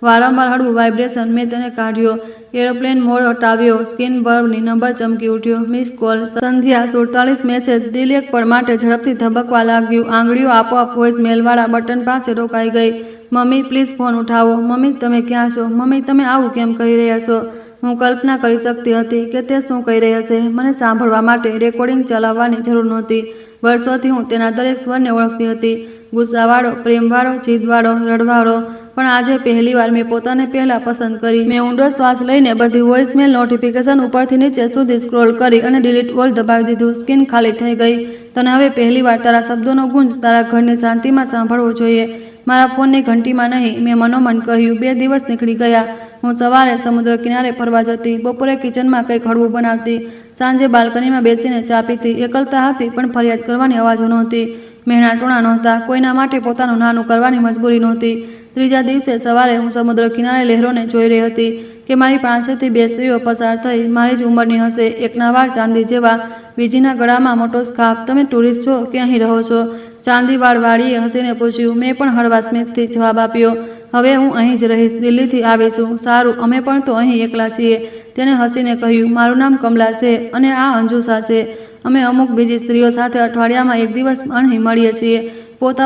વારંવાર હળવું વાઇબ્રેશન. મેં તેને કાઢ્યો, એરોપ્લેન મોડ હટાવ્યો. સ્ક્રીન પરની નંબર ચમકી ઉઠ્યો. મિસ કોલ, સંધ્યા 47. મેસેજ. દિલ એક પળ માટે ઝડપથી ધબકવા લાગ્યું. આંગળીઓ આપોઆપ વોઇસમેલવાળા બટન પાસે રોકાઈ ગઈ. મમ્મી, પ્લીઝ ફોન ઉઠાવો. મમ્મી, તમે ક્યાં છો? મમ્મી, તમે આવું કેમ કરી રહ્યા છો? હું કલ્પના કરી શકતી હતી કે તે શું કહી રહી હશે. મને સાંભળવા માટે રેકોર્ડિંગ ચલાવવાની જરૂર નહોતી. વર્ષોથી હું તેના દરેક સ્વરને ઓળખતી હતી, ગુસ્સાવાળો, પ્રેમવાળો, જીદવાળો, રડવાળો. પણ આજે પહેલીવાર મેં પોતાને પહેલા પસંદ કરી. મેં ઊંડો શ્વાસ લઈને બધી વોઇસમેલ નોટિફિકેશન ઉપરથી નીચે સુધી સ્ક્રોલ કરી અને ડિલીટ ઓલ દબાવી દીધું. સ્ક્રીન ખાલી થઈ ગઈ. તને હવે પહેલીવાર તારા શબ્દોનો ગુંજ તારા ઘરની શાંતિમાં સાંભળવો જોઈએ, મારા ફોનની ઘંટીમાં નહીં, મેં મનોમન કહ્યું. 2 દિવસ નીકળી ગયા. હું સવારે સમુદ્ર કિનારે ફરવા જતી, બપોરે કિચનમાં કંઈક હળવું બનાવતી, સાંજે બાલ્કનીમાં બેસીને ચા પીતી. એકલતા હતી, પણ ફરિયાદ કરવાની અવાજો નહોતી, મહેણા ટોણા નહોતા, કોઈના માટે પોતાનું નાનું કરવાની મજબૂરી નહોતી. ત્રીજા દિવસે સવારે હું સમુદ્ર કિનારે લહેરોને જોઈ રહી હતી કે મારી પાસેથી 2 સ્ત્રીઓ પસાર થઈ, મારી જ ઉંમરની હશે. એકના વાળ ચાંદી જેવા, બીજીના ગળામાં મોટો સ્કાર્ફ. તમે ટુરિસ્ટ છો કે અહીં રહો છો? ચાંદીવાળવાળીએ હસીને પૂછ્યું. મેં પણ હળવા સ્મિતથી જવાબ આપ્યો, હવે હું અહીં જ રહીશ, દિલ્હીથી આવીશું. સારું, અમે પણ તો અહીં એકલા છીએ. તેણે હસીને કહ્યું, મારું નામ કમલા છે અને આ અંજુસા છે. અમે અમુક બીજી સ્ત્રીઓ સાથે અઠવાડિયામાં 1 દિવસ અહીં મળીએ છીએ,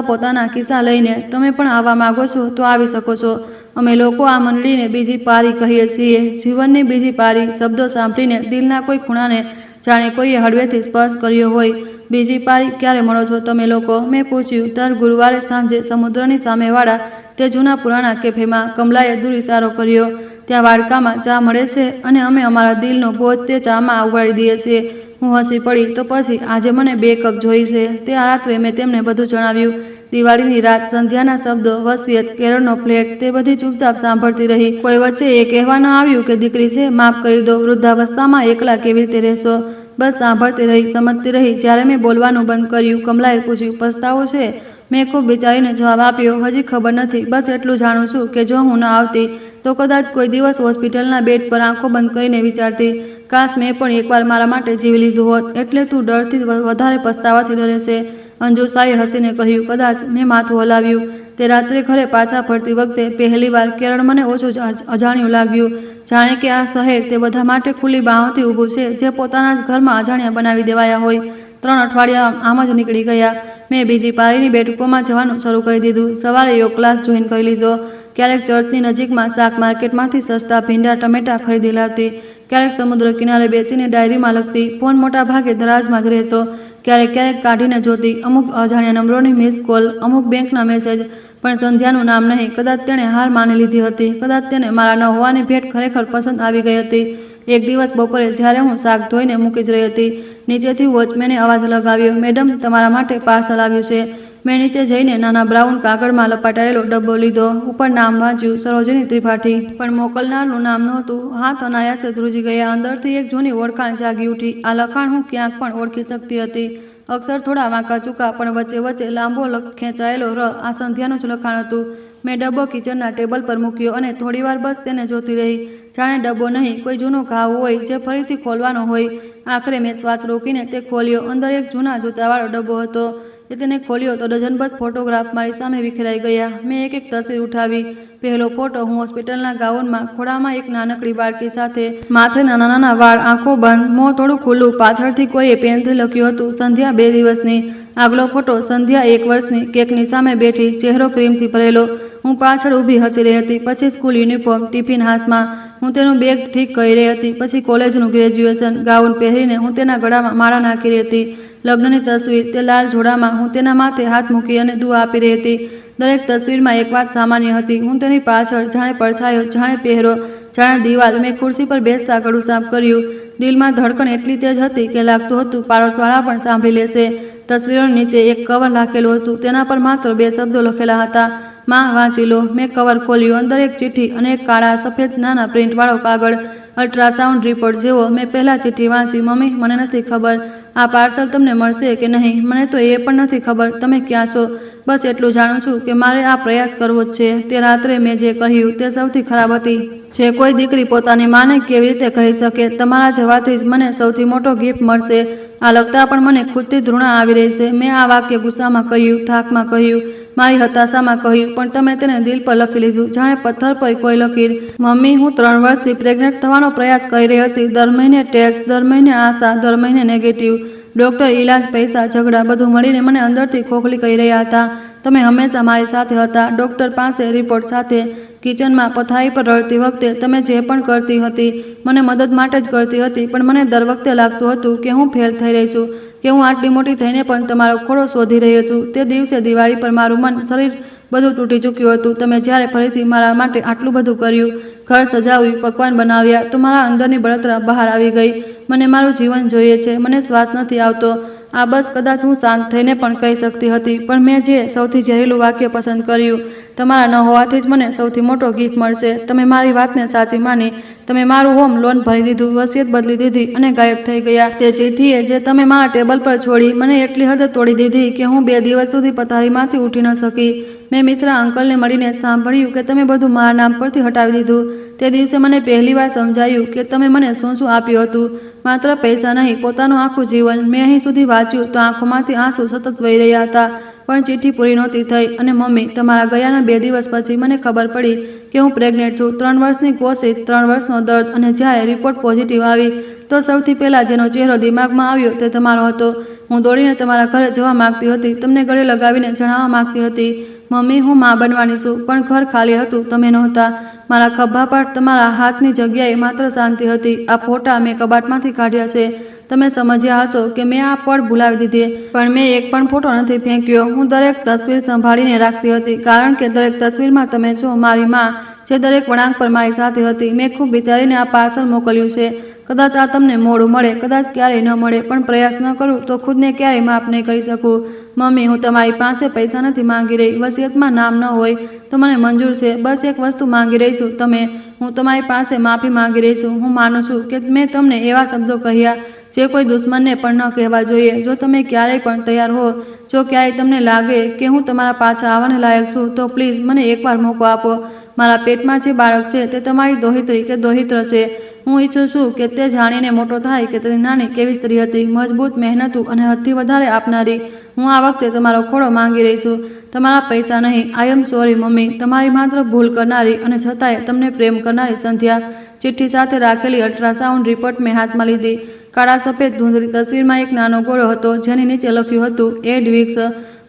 પોતાના કિસ્સા લઈને. તમે પણ આવવા માગો છો તો આવી શકો છો. અમે લોકો આ મંડળીને બીજી પારી કહીએ છીએ, જીવનની બીજી પારી. શબ્દો સાંભળીને દિલના કોઈ ખૂણાને જાણે કોઈએ હળવેથી સ્પર્શ કર્યો હોય. બીજી પારી? ક્યારે મળો છો તમે લોકો? મેં પૂછ્યું. દર ગુરુવારે સાંજે સમુદ્રની સામેવાળા તે જૂના પુરાણા કેફેમાં. કમલાએ દૂર ઇશારો કર્યો. ત્યાં વાડકામાં ચા મળે છે અને અમે અમારા દિલનો બોજ તે ચામાં ઉગાડી દઈએ છીએ. હું હસી પડી. તો પછી આજે મને 2 કપ જોઈ છે. તે રાત્રે મેં તેમને બધું જણાવ્યું. દિવાળીની રાત, સંધ્યાના શબ્દો, વસિયત, કેરળનો ફ્લેટ, તે બધી ચૂપચાપ સાંભળતી રહી. કોઈ વચ્ચે એ કહેવા ન આવ્યું કે દીકરી છે, માફ કરી દો, વૃદ્ધાવસ્થામાં એકલા કેવી રીતે રહેશો? બસ સાંભળતી રહી, સમજતી રહી. જ્યારે મેં બોલવાનું બંધ કર્યું, કમલાએ પૂછ્યું, પસ્તાવો છે? મેં ખૂબ વિચારીને જવાબ આપ્યો, હજી ખબર નથી. બસ એટલું જાણું છું કે જો હું ન આવતી તો કદાચ કોઈ દિવસ હોસ્પિટલના બેડ પર આંખો બંધ કરીને વિચારતી, કાશ મેં પણ એકવાર મારા માટે જીવી લીધું હોત. એટલે તું ડરથી વધારે પસ્તાવાથી ડરે છે? અંજુસાએ હસીને કહ્યું, કદાચ. મેં માથું હલાવ્યું. તે રાત્રે ઘરે પાછા ફરતી વખતે પહેલીવાર કેરળ મને ઓછું જ અજાણ્યું લાગ્યું, જાણે કે આ શહેર તે બધા માટે ખુલ્લી બાહોથી ઊભું છે જે પોતાના જ ઘરમાં અજાણ્યા બનાવી દેવાયા હોય. 3 અઠવાડિયા આમ જ નીકળી ગયા. મેં બીજી પારીની બેઠકોમાં જવાનું શરૂ કરી દીધું. સવારે યોગ ક્લાસ જોઈન કરી લીધો. ક્યારેક ચર્ચની નજીકમાં શાક માર્કેટમાંથી સસ્તા ભીંડા ટમેટા ખરીદી લાવતી. ક્યારેક સમુદ્ર કિનારે બેસીને ડાયરીમાં લખતી. ફોન મોટા ભાગે દરાજમાં જ રહેતો. ક્યારેક કાઢીને જોતી, અમુક અજાણ્યા નંબરોની મિસ કોલ, અમુક બેંકના મેસેજ. પણ સંધ્યાનું નામ નહીં. કદાચ તેણે હાર માની લીધી હતી. કદાચ તેને મારા ન હોવાની ભેટ ખરેખર પસંદ આવી ગઈ હતી. એક દિવસ બપોરે જ્યારે હું શાક ધોઈને મૂકી જ રહી હતી, નીચેથી વોચમેને અવાજ લગાવ્યો, મેડમ, તમારા માટે પાર્સલ આવ્યું છે. મેં નીચે જઈને નાના બ્રાઉન કાગળમાં લપાટાયેલો ડબ્બો લીધો. ઉપર નામ વાંચ્યું, સરોજિની ત્રિપાઠી. પણ મોકલનારનું નામ નહોતું. હાથ અનાયાસે ધ્રુજી ગયા. અંદરથી એક જૂની ઓળખાણ જાગી ઉઠી. આ લખાણ હું ક્યાંક પણ ઓળખી શકતી હતી. અક્ષર થોડા વાંકા ચૂકા, પણ વચ્ચે લાંબો ખેંચાયેલો ર. આ સંધ્યાનું જ લખાણ હતું. મેં ડબ્બો કિચનના ટેબલ પર મૂક્યો અને થોડીવાર બસ તેને જોતી રહી, જાણે ડબ્બો નહીં, કોઈ જૂનો ઘાવ હોય જે ફરીથી ખોલવાનો હોય. આખરે મેં શ્વાસ રોકીને તે ખોલ્યો. અંદર એક જૂના જૂતાવાળો ડબ્બો હતો. એ તેને ખોલ્યો તો ડઝનબદ્ધ ફોટોગ્રાફ મારી સામે વિખેરાઈ ગયા. મેં એક એક તસવીર ઉઠાવી. પહેલો ફોટો, હું હોસ્પિટલના ગાઉનમાં, ખોળામાં એક નાનકડી બાળકી સાથે, માથે નાના નાના વાળ, આંખો બંધ, મોં થોડું ખુલ્લું. પાછળથી કોઈએ પેનથી લખ્યું હતું, સંધ્યા 2 દિવસની. આગલો ફોટો, સંધ્યા 1 વર્ષની, કેકની સામે બેઠી, ચહેરો ક્રીમથી ભરેલો. હું પાછળ ઊભી હસી રહી હતી. પછી સ્કૂલ યુનિફોર્મ, ટિફિન હાથમાં, હું તેનું બેગ ઠીક કરી રહી હતી. પછી કોલેજનું ગ્રેજ્યુએશન ગાઉન પહેરીને હું તેના ગળામાં માળા નાખી રહી હતી. લગ્નની તસવીર, તે લાલ જોડામાં, હું તેના માથે હાથ મૂકી અને દુઆ આપી રહી હતી. દરેક તસવીરમાં એક વાત સામાન્ય હતી. હું તેની પાછળ, જાણે પડછાયો, જાણે પહેરો, જાણે દિવાલ. મેં ખુરશી પર બેસતા ગળું સાફ કર્યું. દિલમાં ધડકણ એટલી તેજ હતી કે લાગતું હતું પાડોશવાળા પણ સાંભળી લેશે. તસવીરોની નીચે એક કવર રાખેલું હતું. તેના પર માત્ર 2 શબ્દો લખેલા હતા, માં વાંચી લો. મેં કવર ખોલ્યું. અંદર એક ચિઠ્ઠી અને એક કાળા સફેદ નાના પ્રિન્ટવાળો કાગળ, અલ્ટ્રાસાઉન્ડ રિપોર્ટ જેવો. મેં પહેલાં ચિઠ્ઠી વાંચી. મમ્મી, મને નથી ખબર આ પાર્સલ તમને મળશે કે નહીં. મને તો એ પણ નથી ખબર તમે ક્યાં છો. બસ એટલું જાણું છું કે મારે આ પ્રયાસ કરવો જ છે. તે રાત્રે મેં જે કહ્યું તે સૌથી ખરાબ હતી જે કોઈ દીકરી પોતાની માને કેવી રીતે કહી શકે. તમારા જવાથી જ મને સૌથી મોટો ગિફ્ટ મળશે. આ લખતા પણ મને ખુદથી ધૃણા આવી રહી છે. મેં આ વાક્ય ગુસ્સામાં કહ્યું, થાકમાં કહ્યું, મારી હતાશામાં કહ્યું, પણ તમે તેને દિલ પર લખી લીધું, જાણે પથ્થર પર કોઈ લકીર. મમ્મી, હું 3 વર્ષથી પ્રેગ્નન્ટ થવાનો પ્રયાસ કરી રહી હતી. દર મહિને ટેસ્ટ, દર મહિને આશા, દર મહિને નેગેટિવ. ડૉક્ટર, ઇલાજ, પૈસા, ઝઘડા, બધું મળીને મને અંદરથી ખોખલી કરી રહ્યા હતા. તમે હંમેશા મારી સાથે હતા. ડૉક્ટર પાસે, રિપોર્ટ સાથે, કિચનમાં, પથારી પર રડતી વખતે. તમે જે પણ કરતી હતી મને મદદ માટે જ કરતી હતી. પણ મને દર વખતે લાગતું હતું કે હું ફેલ થઈ રહી છું, કે હું આટલી મોટી થઈને પણ તમારો ખોળો શોધી રહી છું. તે દિવસે દિવાળી પર મારું મન, શરીર બધું તૂટી ચૂક્યું હતું. તમે જ્યારે ફરીથી મારા માટે આટલું બધું કર્યું, ઘર સજાવ્યું, પકવાન બનાવ્યા, તો મારા અંદરની બળતરા બહાર આવી ગઈ. મને મારું જીવન જોઈએ છે. મને શ્વાસ નથી આવતો. આ બસ કદાચ હું શાંત થઈને પણ કહી શકતી હતી. પણ મેં જે સૌથી ઝેરીલું વાક્ય પસંદ કર્યું, તમારા ન હોવાથી જ મને સૌથી મોટો ગિફ્ટ મળશે. તમે મારી વાતને સાચી માની. તમે મારું હોમ લોન ભરી દીધું, વસિયત બદલી દીધી અને ગાયબ થઈ ગયા. તે ચિઠ્ઠીએ જે તમે મારા ટેબલ પર છોડી, મને એટલી હદે તોડી દીધી કે હું 2 દિવસ સુધી પથારીમાંથી ઉઠી ન શકી. મેં મિશ્રા અંકલને મળીને સાંભળ્યું કે તમે બધું મારા નામ પરથી હટાવી દીધું. તે દિવસે મને પહેલીવાર સમજાયું કે તમે મને શું શું આપ્યું હતું. માત્ર પૈસા નહીં, પોતાનું આખું જીવન. મેં અહીં સુધી વાંચ્યું તો આંખોમાંથી આંસુ સતત વહી રહ્યા હતા. પણ ચિઠ્ઠી પૂરી નહોતી થઈ. અને મમ્મી, તમારા ગયાના 2 દિવસ પછી મને ખબર પડી કે હું પ્રેગ્નેન્ટ છું. 3 વર્ષની કોશિશ, 3 વર્ષનો દર્દ, અને જ્યારે રિપોર્ટ પોઝિટિવ આવી તો સૌથી પહેલાં જેનો ચહેરો દિમાગમાં આવ્યો તે તમારો હતો. હું દોડીને તમારા ઘરે જવા માંગતી હતી, તમને ગળે લગાવીને જણાવવા માંગતી હતી, મમ્મી, હું માં બનવાની છું. પણ ઘર ખાલી હતું, તમે નહોતા. મારા ખભા પર તમારા હાથની જગ્યાએ માત્ર શાંતિ હતી. આ ફોટા મેં કબાટમાંથી કાઢ્યા છે. તમે સમજ્યા હશો કે મેં આ પળ ભૂલાવી દીધી, પણ મેં એક પણ ફોટો નથી ફેંક્યો. હું દરેક તસવીર સંભાળીને રાખતી હતી, કારણ કે દરેક તસવીરમાં તમે છો, મારી માં, જે દરેક વળાંક પર મારી સાથે હતી. મેં ખૂબ વિચારીને આ પાર્સલ મોકલ્યું છે. કદાચ આ તમને મોડું મળે, કદાચ ક્યારેય ન મળે, પણ પ્રયાસ ન કરું તો ખુદને ક્યારેય માફ નહીં કરી શકું. મમ્મી, હું તમારી પાસે પૈસા નથી માંગી રહી. વસિયતમાં નામ ન હોય તો મને મંજૂર છે. બસ એક વસ્તુ માંગી રહી છું, તમે. હું તમારી પાસે માફી માંગી રહી છું. હું માનું છું કે મેં તમને એવા શબ્દો કહ્યા જે કોઈ દુશ્મનને પણ ન કહેવા જોઈએ. જો તમે ક્યારેય પણ તૈયાર હો, જો ક્યારેય તમને લાગે કે હું તમારા પાછા આવવાને લાયક છું, તો પ્લીઝ મને એકવાર મોકો આપો. મારા પેટમાં જે બાળક છે તે તમારી દોહિત્રી કે દોહિત્ર છે. હું ઈચ્છું છું કે તે જાણીને મોટો થાય કે તેની નાની કેવી સ્ત્રી હતી, મજબૂત, મહેનતુ અને હદથી વધારે આપનારી. હું આ વખતે તમારો ખોળો માંગી રહી છું, તમારા પૈસા નહીં. આઈ એમ સોરી મમ્મી, તમારી માત્ર ભૂલ કરનારી અને છતાંય તમને પ્રેમ કરનારી સંધ્યા. ચિઠ્ઠી સાથે રાખેલી અલ્ટ્રાસાઉન્ડ રિપોર્ટ મેં હાથમાં લીધી. કાળા સફેદ ધૂંધળી તસવીરમાં એક નાનો ગોળો હતો જેની નીચે લખ્યું હતું 8 વીક્સ.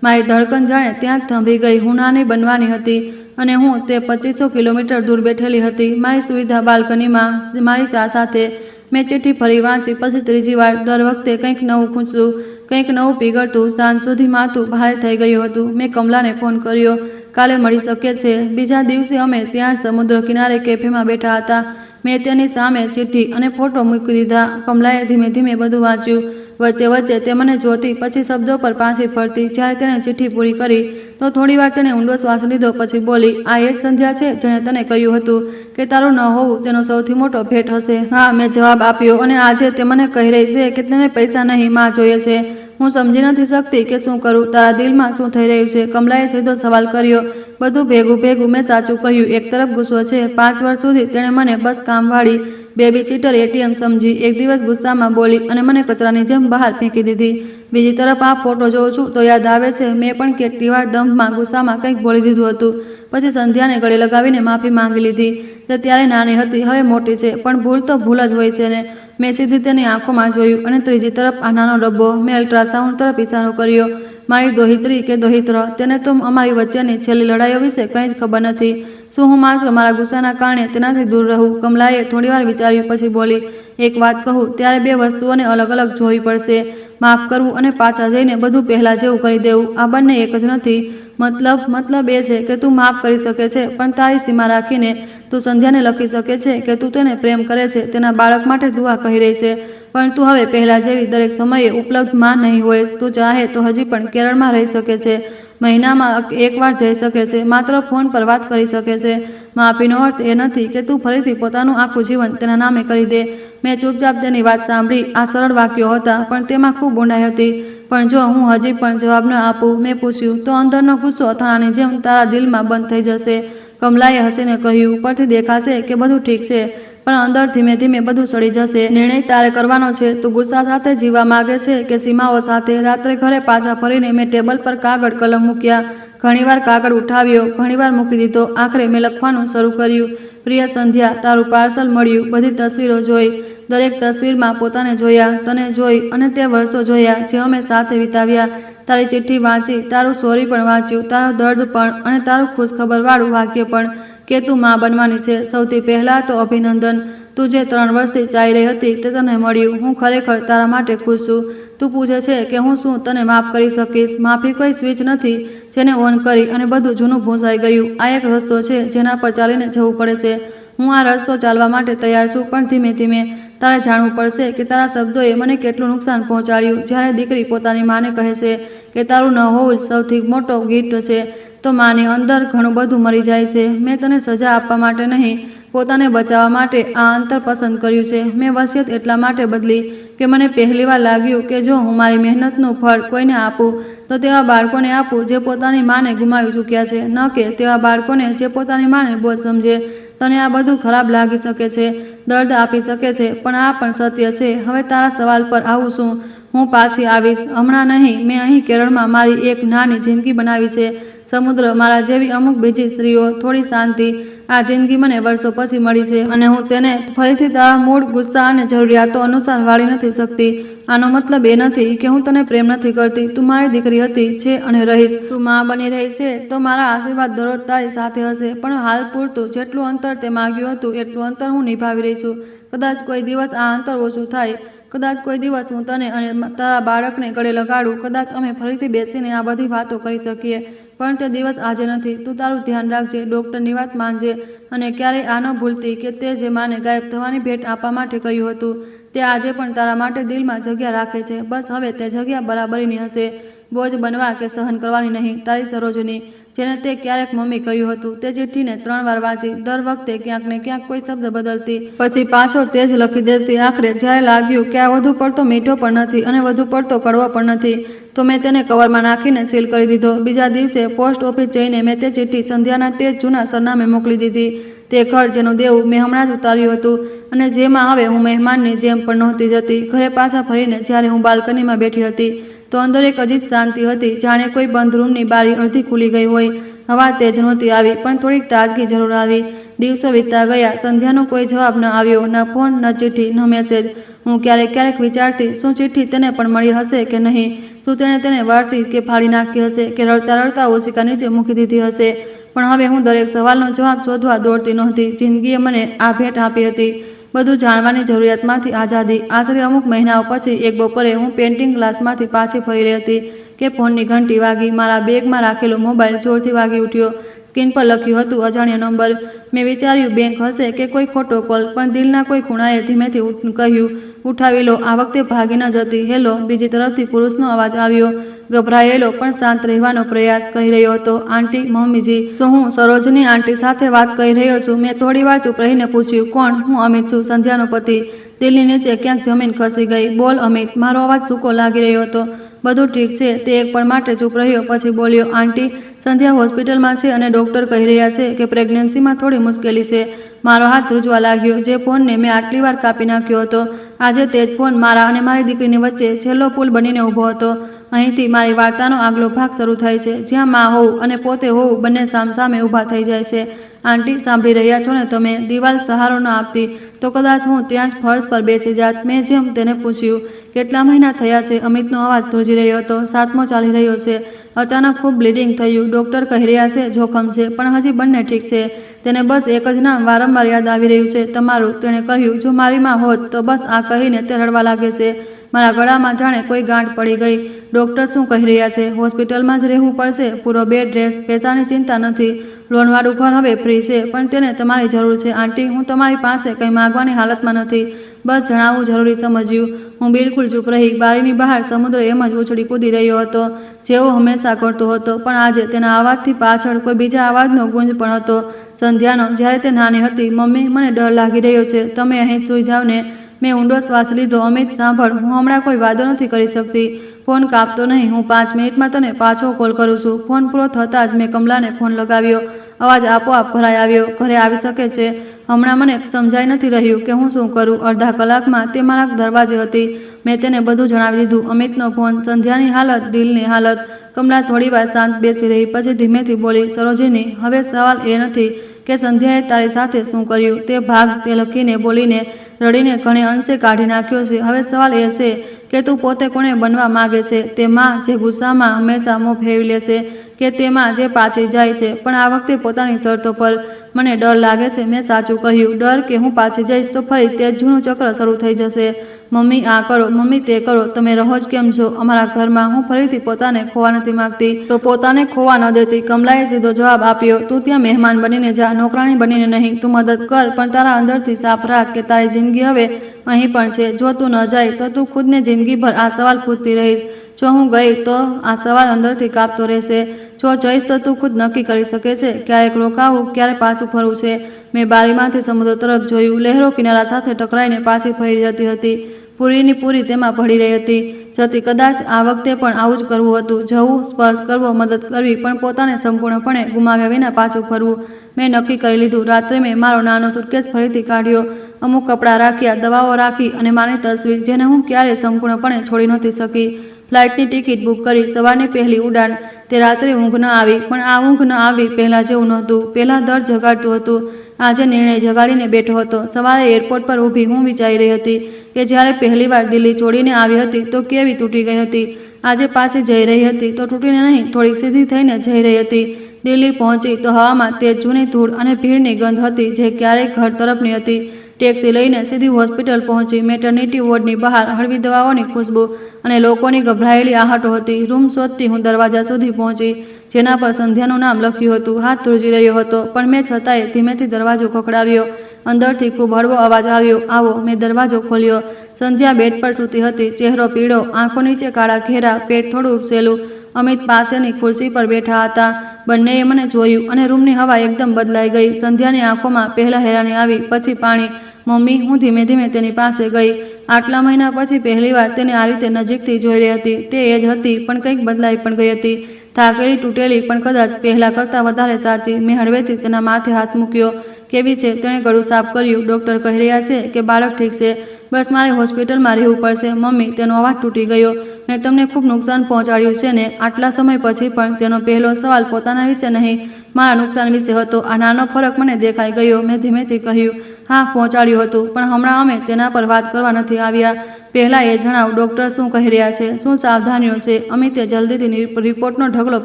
મારી ધડકન જાણે ત્યાં જ થંભી ગઈ. હું નાની બનવાની હતી અને હું તે 2500 કિલોમીટર દૂર બેઠેલી હતી, મારી સુવિધા બાલ્કનીમાં, મારી ચા સાથે. મેં ચિઠ્ઠી ફરી વાંચી. પછી ત્રીજી વાર. દર વખતે કંઈક નવું ખૂંચતું, કંઈક નવું પીગળતું. સાંજ સુધી માથું ભારે થઈ ગયું હતું. મેં કમલાને ફોન કર્યો, કાલે મળી શકે છે. બીજા દિવસે અમે ત્યાં સમુદ્ર કિનારે કેફેમાં બેઠા હતા. મેં તેની સામે ચિઠ્ઠી અને ફોટો મૂકી દીધા. કમલાએ ધીમે ધીમે બધું વાંચ્યું. વચ્ચે વચ્ચે તે મને જોતી, પછી શબ્દો પર પાછી ફરતી. જ્યારે તેણે ચિઠ્ઠી પૂરી કરી તો થોડીવાર તેણે ઊંડો શ્વાસ લીધો. પછી બોલી, આ એ જ સંધ્યા છે જેણે તને કહ્યું હતું કે તારું ન હોવું તેનો સૌથી મોટો ભેટ હશે? હા, મેં જવાબ આપ્યો. અને આજે તે મને કહી રહી છે કે તેને પૈસા નહીં, માં જોઈએ છે. હું સમજી નથી શકતી કે શું કરું. તારા દિલમાં શું થઈ રહ્યું છે? કમલાએ સીધો સવાલ કર્યો. બધું ભેગું ભેગું. મેં સાચું કહ્યું. એક તરફ ગુસ્સો છે. 5 વર્ષ સુધી તેણે મને બસ કામવાળી, બેબી સીટર, ATM સમજી. એક દિવસ ગુસ્સામાં બોલી અને મને કચરાની જેમ બહાર ફેંકી દીધી. બીજી તરફ આ ફોટો જોઉં છું તો યાદ આવે છે મેં પણ કેટલી વાર દંભમાં ગુસ્સામાં કંઈક બોલી દીધું હતું. પછી સંધ્યાને ગળે લગાવીને માફી માંગી લીધી. તે ત્યારે નાની હતી, હવે મોટી છે, પણ ભૂલ તો ભૂલ જ હોય છે ને. મેં સીધી તેની આંખોમાં જોયું અને ત્રીજી તરફ આ નાનો ડબ્બો. મેં અલ્ટ્રાસાઉન્ડ તરફ ઇશારો કર્યો. મારી દોહિત્રી કે દોહિત્ર, તેને તો અમારી વચ્ચેની છેલ્લી લડાઈઓ વિશે કંઈ જ ખબર નથી. શું હું માત્ર મારા ગુસ્સાના કારણે તેનાથી દૂર રહું? કમલાએ થોડીવાર વિચાર્યું પછી બોલી, એક વાત કહું, ત્યારે બે વસ્તુઓને અલગ અલગ જોવી પડશે. માફ કરવું અને પાછા જઈને બધું પહેલાં જેવું કરી દેવું, આ બંને એક જ નથી. મતલબ એ છે કે તું માફ કરી શકે છે, પણ તારી સીમા રાખીને. તું સંધ્યાને લખી શકે છે કે તું તેને પ્રેમ કરે છે, તેના બાળક માટે દુઆ કહી રહી છે, પણ તું હવે પહેલાં જેવી દરેક સમયે ઉપલબ્ધ માં નહીં હોય. તું ચાહે તો હજી પણ કેરળમાં રહી શકે છે, મહિનામાં એકવાર જઈ શકે છે, માત્ર ફોન પર વાત કરી શકે છે. માફીનો અર્થ એ નથી કે તું ફરીથી પોતાનું આખું જીવન તેના નામે કરી દે. મેં ચૂપચાપ તેની વાત સાંભળી. આ સરળ વાક્યો હતા, પણ તેમાં ખૂબ ઊંડાઈ હતી. પણ જો હું હજી પણ જવાબ ન આપું, મેં પૂછ્યું, તો અંદરનો ગુસ્સો અથાણાની જેમ તારા દિલમાં બંધ થઈ જશે. કમલાએ હસીને કહ્યું, ઉપરથી દેખાશે કે બધું ઠીક છે, પણ અંદર ધીમે ધીમે બધું સડી જશે. નિર્ણય તારે કરવાનો છે. તું ગુસ્સા સાથે જીવવા માંગે છે કે સીમાઓ સાથે? રાત્રે ઘરે પાછા ફરીને મેં ટેબલ પર કાગળ કલમ મૂક્યા. ઘણીવાર કાગળ ઉઠાવ્યો, ઘણીવાર મૂકી દીધો. આખરે મેં લખવાનું શરૂ કર્યું. પ્રિય સંધ્યા, તારું પાર્સલ મળ્યું. બધી તસવીરો જોઈ. દરેક તસવીરમાં પોતાને જોયા, તને જોઈ, અને તે વર્ષો જોયા જે અમે સાથે વિતાવ્યા. તારી ચિઠ્ઠી વાંચી, તારું સોરી પણ વાંચ્યું, તારું દર્દ પણ, અને તારું ખુશખબરવાળું વાક્ય પણ કે તું માં બનવાની છે. સૌથી પહેલાં તો અભિનંદન. તું જે 3 વર્ષથી ચાહી રહી હતી તે તને મળ્યું. હું ખરેખર તારા માટે ખુશ છું. તું પૂછે છે કે હું શું તને માફ કરી શકીશ? માફી કોઈ સ્વિચ નથી જેને ઓન કરી અને બધું જૂનું ભૂંસાઈ ગયું. આ એક રસ્તો છે જેના પર ચાલીને જવું પડે છે. હું આ રસ્તો ચાલવા માટે તૈયાર છું, પણ ધીમે ધીમે. તારે જાણવું પડશે કે તારા શબ્દોએ મને કેટલું નુકસાન પહોંચાડ્યું. જ્યારે દીકરી પોતાની માને કહે છે કે તારું ન હોવું જ સૌથી મોટો ગિફ્ટ છે, તો માની અંદર ઘણું બધું મરી જાય છે. મેં તને સજા આપવા માટે નહીં, પોતાને બચાવવા માટે આ અંતર પસંદ કર્યું છે. મેં વસિયત એટલા માટે બદલી કે મને પહેલીવાર લાગ્યું કે જો હું મારી મહેનતનું ફળ કોઈને આપું તો તેવા બાળકોને આપું જે પોતાની માને ગુમાવી ચૂક્યા છે, ન કે તેવા બાળકોને જે પોતાની માને બોજ સમજે. તને આ બધું ખરાબ લાગી શકે છે, દર્દ આપી શકે છે, પણ આ પણ સત્ય છે. હવે તારા સવાલ પર આવું છું. હું પાછી આવીશ, હમણાં નહીં. મેં અહીં કેરળમાં મારી એક નાની જિંદગી બનાવી છે. સમુદ્ર મારા જેવી અમુક બીજી સ્ત્રીઓ, થોડી શાંતિ. આ જિંદગી મને વર્ષો પછી મળી છે, અને હું તેને ફરીથી તારા મૂળ ગુસ્સા અને જરૂરિયાતો અનુસાર વાળી નથી શકતી. આનો મતલબ એ નથી કે હું તને પ્રેમ નથી કરતી. તું મારી દીકરી હતી, છે, અને રહીશ. તું માં બની રહી છે, તો મારા આશીર્વાદ દરરોજ તારી સાથે હશે. પણ હાલ પૂરતું જેટલું અંતર તે માગ્યું હતું એટલું અંતર હું નિભાવી રહી છું. કદાચ કોઈ દિવસ આ અંતર ઓછું થાય. કદાચ કોઈ દિવસ હું તને અને તારા બાળકને ગળે લગાડું. કદાચ અમે ફરીથી બેસીને આ બધી વાતો કરી શકીએ, પણ તે દિવસ આજે નથી. તું તારું ધ્યાન રાખજે, ડૉક્ટરની વાત માનજે, અને ક્યારેય આ ન ભૂલતી કે તે જે માને ગાયબ થવાની ભેટ આપવા માટે કહ્યું હતું તે આજે પણ તારા માટે દિલમાં જગ્યા રાખે છે. બસ હવે તે જગ્યા બરાબરીની હશે, બોજ બનવા કે સહન કરવાની નહીં. તારી સરોજની. જેને તે ક્યારેક મમ્મી કહ્યું હતું. તે ચિઠ્ઠીને 3 વાર વાંચી, દર વખતે ક્યાંક ને ક્યાંક કોઈ શબ્દ બદલતી, પછી પાછો તે જ લખી દેતી. આખરે જ્યારે લાગ્યું કે આ વધુ પડતો મીઠો પણ નથી અને વધુ પડતો કડવો પણ નથી, તો મેં તેને કવરમાં નાખીને સીલ કરી દીધો. બીજા દિવસે પોસ્ટ ઓફિસ જઈને મેં તે ચિઠ્ઠી સંધ્યાના તે જ જૂના સરનામે મોકલી દીધી. તે ઘર જેનું દેવું મેં હમણાં જ ઉતાર્યું હતું, અને જેમાં હવે હું મહેમાનની જેમ પણ નહોતી જતી. ઘરે પાછા ફરીને જ્યારે હું બાલ્કનીમાં બેઠી હતી તો અંદર એક અજીબ શાંતિ હતી, જાણે કોઈ બંધ રૂમની બારી અડધી ખુલી ગઈ હોય. હવા તેજ નહોતી આવી, પણ થોડીક તાજગી જરૂર આવી. દિવસો વીતતા ગયા. સંધ્યાનો કોઈ જવાબ ન આવ્યો, ન ફોન, ન ચિઠ્ઠી, ન મેસેજ. હું ક્યારેક વિચારતી, શું ચિઠ્ઠી તેને પણ મળી હશે કે નહીં? શું તેણે તેને વાંચી કે ફાડી નાખી હશે, કે રડતા રડતા ઓશિકા નીચે મૂકી દીધી હશે? પણ હવે હું દરેક સવાલનો જવાબ શોધવા દોડતી નહોતી. જિંદગીએ મને આ ભેટ આપી હતી, બધું જાણવાની જરૂરિયાતમાંથી આઝાદી. આશરે અમુક મહિનાઓ પછી એક બપોરે હું પેઇન્ટિંગ ક્લાસમાંથી પાછી ફરી રહી હતી કે ફોનની ઘંટી વાગી. મારા બેગમાં રાખેલો મોબાઈલ જોરથી વાગી ઉઠ્યો. સ્ક્રીન પર લખ્યું હતું અજાણ્યો નંબર. મેં વિચાર્યું બેંક હશે કે કોઈ ખોટો કોલ, પણ દિલના કોઈ ખૂણાએ ધીમેથી કહ્યું, ઉઠાવી લો. આ વખતે ભાગી ન જતી. હેલો. બીજી તરફથી પુરુષનો અવાજ આવ્યો, ગભરાયેલો પણ શાંત રહેવાનો પ્રયાસ કરી રહ્યો હતો. આંટી, મમ્મીજી. શું હું સરોજની આંટી સાથે વાત કરી રહ્યો છું? મેં થોડીવાર ચૂપ રહીને પૂછ્યું. કોણ? હું અમિત છું, સંધ્યાનો પતિ. દિલની નીચે ક્યાંક જમીન ખસી ગઈ. બોલ અમિત. મારો અવાજ સૂકો લાગી રહ્યો હતો. બધું ઠીક છે. તે એક પળ માટે ચૂપ રહ્યો, પછી બોલ્યો, આંટી, સંધ્યા હોસ્પિટલમાં છે અને ડૉક્ટર કહી રહ્યા છે કે પ્રેગ્નન્સીમાં થોડી મુશ્કેલી છે. મારો હાથ ધ્રુજવા લાગ્યો. જે ફોનને મેં આટલી વાર કાપી નાખ્યો હતો, આજે તે જ ફોન મારા અને મારી દીકરીની વચ્ચે છેલ્લો પુલ બનીને ઊભો હતો. અહીંથી મારી વાર્તાનો આગલો ભાગ શરૂ થાય છે, જ્યાં માં હોવું અને પોતે હોવું બંને સામસામે ઊભા થઈ જાય છે. આંટી, સાંભળી રહ્યા છો ને તમે? દિવાલ સહારો ન આપતી તો કદાચ હું ત્યાં જ ફર્શ પર બેસી જાત. મેં જેમ તેને પૂછ્યું, કેટલા મહિના થયા છે? અમિતનો અવાજ ધ્રુજી રહ્યો હતો. 7મો ચાલી રહ્યો છે. અચાનક ખૂબ બ્લીડિંગ થયું. ડૉક્ટર કહી રહ્યા છે જોખમ છે, પણ હજી બંને ઠીક છે. તેને બસ એક જ નામ વારંવાર યાદ આવી રહ્યું છે, તમારું. તેણે કહ્યું, જો મારી માં હોત તો. બસ આ કહીને તે રડવા લાગે છે. મારા ગળામાં જાણે કોઈ ગાંઠ પડી ગઈ. ડૉક્ટર શું કહી રહ્યા છે? હોસ્પિટલમાં જ રહેવું પડશે? પૂરો બેડ રેસ્ટ? પૈસાની ચિંતા નથી. લોનવાળું ઘર હવે ફ્રી છે, પણ તેને તમારી જરૂર છે. આંટી, હું તમારી પાસે કંઈ માગવાની હાલતમાં નથી. બસ જણાવવું જરૂરી સમજ્યું. હું બિલકુલ ચૂપ રહી. બારીની બહાર સમુદ્ર એમ જ ઉછળી કૂદી રહ્યો હતો, જેવો હંમેશા કરતો હતો, પણ આજે તેના અવાજથી પાછળ કોઈ બીજા અવાજનો ગુંજ પણ હતો. સંધ્યાનો. જ્યારે તે નાની હતી. મમ્મી, મને ડર લાગી રહ્યો છે. તમે અહીં સૂઈ જાઓ ને. મેં ઊંડો શ્વાસ લીધો. અમિત, સાંભળ, હું હમણાં કોઈ વાદો નથી કરી શકતી. ફોન કાપતો નહીં. હું 5 મિનિટમાં તને પાછો કોલ કરું છું. ફોન પૂરો થતાં જ મેં કમલાને ફોન લગાવ્યો. અવાજ આપોઆપ ભરાઈ આવ્યો. ઘરે આવી શકે છે? હમણાં મને સમજાઈ નથી રહ્યું કે હું શું કરું. અડધા કલાકમાં તે મારા દરવાજે હતી. મેં તેને બધું જણાવી દીધું. અમિતનો ફોન, સંધ્યાની હાલત, દિલની હાલત. કમલા થોડીવાર શાંત બેસી રહી, પછી ધીમેથી બોલી, સરોજિની, હવે સવાલ એ નથી કે સંધ્યાએ તારી સાથે શું કર્યું. તે ભાગ તે લખીને, બોલીને, રડીને ઘણે અંશે કાઢી નાખ્યો છે. હવે સવાલ એ છે કે તું પોતે કોને બનવા માગે છે? તે માં જે ગુસ્સામાં હંમેશા મોં ફેરવી લે છે, કે તે માં જે પાછી જાય છે, પણ આ વખતે પોતાની શરતો પર? મને ડર લાગે છે. મેં સાચું કહ્યું. ડર કે હું પાછી જઈશ તો ફરી તે જૂનું ચક્ર શરૂ થઈ જશે. મમ્મી આ કરો, મમ્મી તે કરો. તમે રહો જ કેમ છો અમારા ઘરમાં? હું ફરીથી પોતાને ખોવા નથી માંગતી. તો પોતાને ખોવા ન દેતી. કમલાએ સીધો જવાબ આપ્યો, તું ત્યાં મહેમાન બનીને જા, નોકરાણી બનીને નહીં. તું મદદ કર, પણ તારા અંદરથી સાફ રાખ કે તારી જિંદગી હવે અહીં પણ છે. જો તું ન જાય તો તું ખુદને જિંદગીભર આ સવાલ પૂછતી રહીશ. જો હું ગઈ તો આ સવાલ અંદરથી કાપતો રહેશે. જો જઈશ તો તું ખુદ નક્કી કરી શકે છે ક્યારેક રોકાવું, ક્યારે પાછું ફરવું છે. મેં બારીમાંથી સમુદ્ર તરફ જોયું. લહેરો કિનારા સાથે ટકરાઈને પાછી ફરી જતી હતી. પૂરીની પૂરી તેમાં ભળી રહી હતી. કદાચ આ વખતે પણ આવું જ કરવું હતું. જવું, સ્પર્શ કરવો, મદદ કરવી, પણ પોતાને સંપૂર્ણપણે ગુમાવ્યા વિના પાછું ફરવું. મેં નક્કી કરી લીધું. રાત્રે મેં મારો નાનો સુટકેસ ફરીથી કાઢ્યો. અમુક કપડાં રાખ્યા, દવાઓ રાખી અને માની તસવીર, જેને હું ક્યારેય સંપૂર્ણપણે છોડી નહોતી શકી. ફ્લાઇટની ટિકિટ બુક કરી. સવારની પહેલી ઉડાન. તે રાત્રે ઊંઘ ન આવી, પણ આ ઊંઘ ન આવી પહેલાં જેવું નહોતું. પહેલાં દર્દ જગાડતું હતું. આજે નિર્ણય જગાડીને બેઠો હતો. સવારે એરપોર્ટ પર ઊભી હું વિચારી રહી હતી કે જ્યારે પહેલીવાર દિલ્હી છોડીને આવી હતી તો કેવી તૂટી ગઈ હતી. આજે પાછી જઈ રહી હતી તો તૂટીને નહીં, થોડીક સીધી થઈને જઈ રહી હતી. દિલ્હી પહોંચી તો હવામાં તે જૂની ધૂળ અને ભીડની ગંધ હતી જે ક્યારેક ઘર તરફની હતી. ટેક્સી લઈને સીધી હોસ્પિટલ પહોંચી. મેટર્નિટી વોર્ડની બહાર હળવી દવાઓની ખુશ્બુ અને લોકોની ગભરાયેલી આહટો હતી. રૂમ શોધતી હું દરવાજા સુધી પહોંચી, જેના પર સંધ્યાનું નામ લખ્યું હતું. હાથ ધ્રુજી રહ્યો હતો, પણ મેં છતાંય ધીમેથી દરવાજો ખખડાવ્યો. અંદરથી ખૂબ હળવો અવાજ આવ્યો, આવો. મેં દરવાજો ખોલ્યો. સંધ્યા બેડ પર સૂતી હતી. ચહેરો પીળો, આંખો નીચે કાળા ઘેરા, પેટ થોડું ઉપસેલું. અમિત પાસેની ખુરશી પર બેઠા હતા. બંનેએ મને જોયું અને રૂમની હવા એકદમ બદલાઈ ગઈ. સંધ્યાની આંખોમાં પહેલા હેરાની આવી, પછી પાણી. મમ્મી, હું ધીમે ધીમે તેની પાસે ગઈ. આટલા મહિના પછી પહેલીવાર તેને આ રીતે નજીકથી જોઈ રહી હતી. તે એ જ હતી, પણ કંઈક બદલાઈ પણ ગઈ હતી. થાકેલી, તૂટેલી, પણ કદાચ પહેલાં કરતાં વધારે સાચી. મેં હળવેથી તેના માથે હાથ મૂક્યો. કેવી છે? તેણે ગળું સાફ કર્યું. ડૉક્ટર કહી રહ્યા છે કે બાળક ઠીક છે. બસ મારે હોસ્પિટલમાં રહેવું પડશે. મમ્મી, તેનો અવાજ તૂટી ગયો. મેં તમને ખૂબ નુકસાન પહોંચાડ્યું છે ને? આટલા સમય પછી પણ તેનો પહેલો સવાલ પોતાના વિશે નહીં, મારા નુકસાન વિશે હતો. આ નાનો ફરક મને દેખાઈ ગયો. મેં ધીમેથી કહ્યું, હા, પહોંચાડ્યું હતું, પણ હમણાં અમે તેના પર વાત કરવા નથી આવ્યા. પહેલાં એ જણાવ, ડૉક્ટર શું કહી રહ્યા છે? શું સાવધાનીઓ છે? અમિતે જલ્દીથી રિપોર્ટનો ઢગલો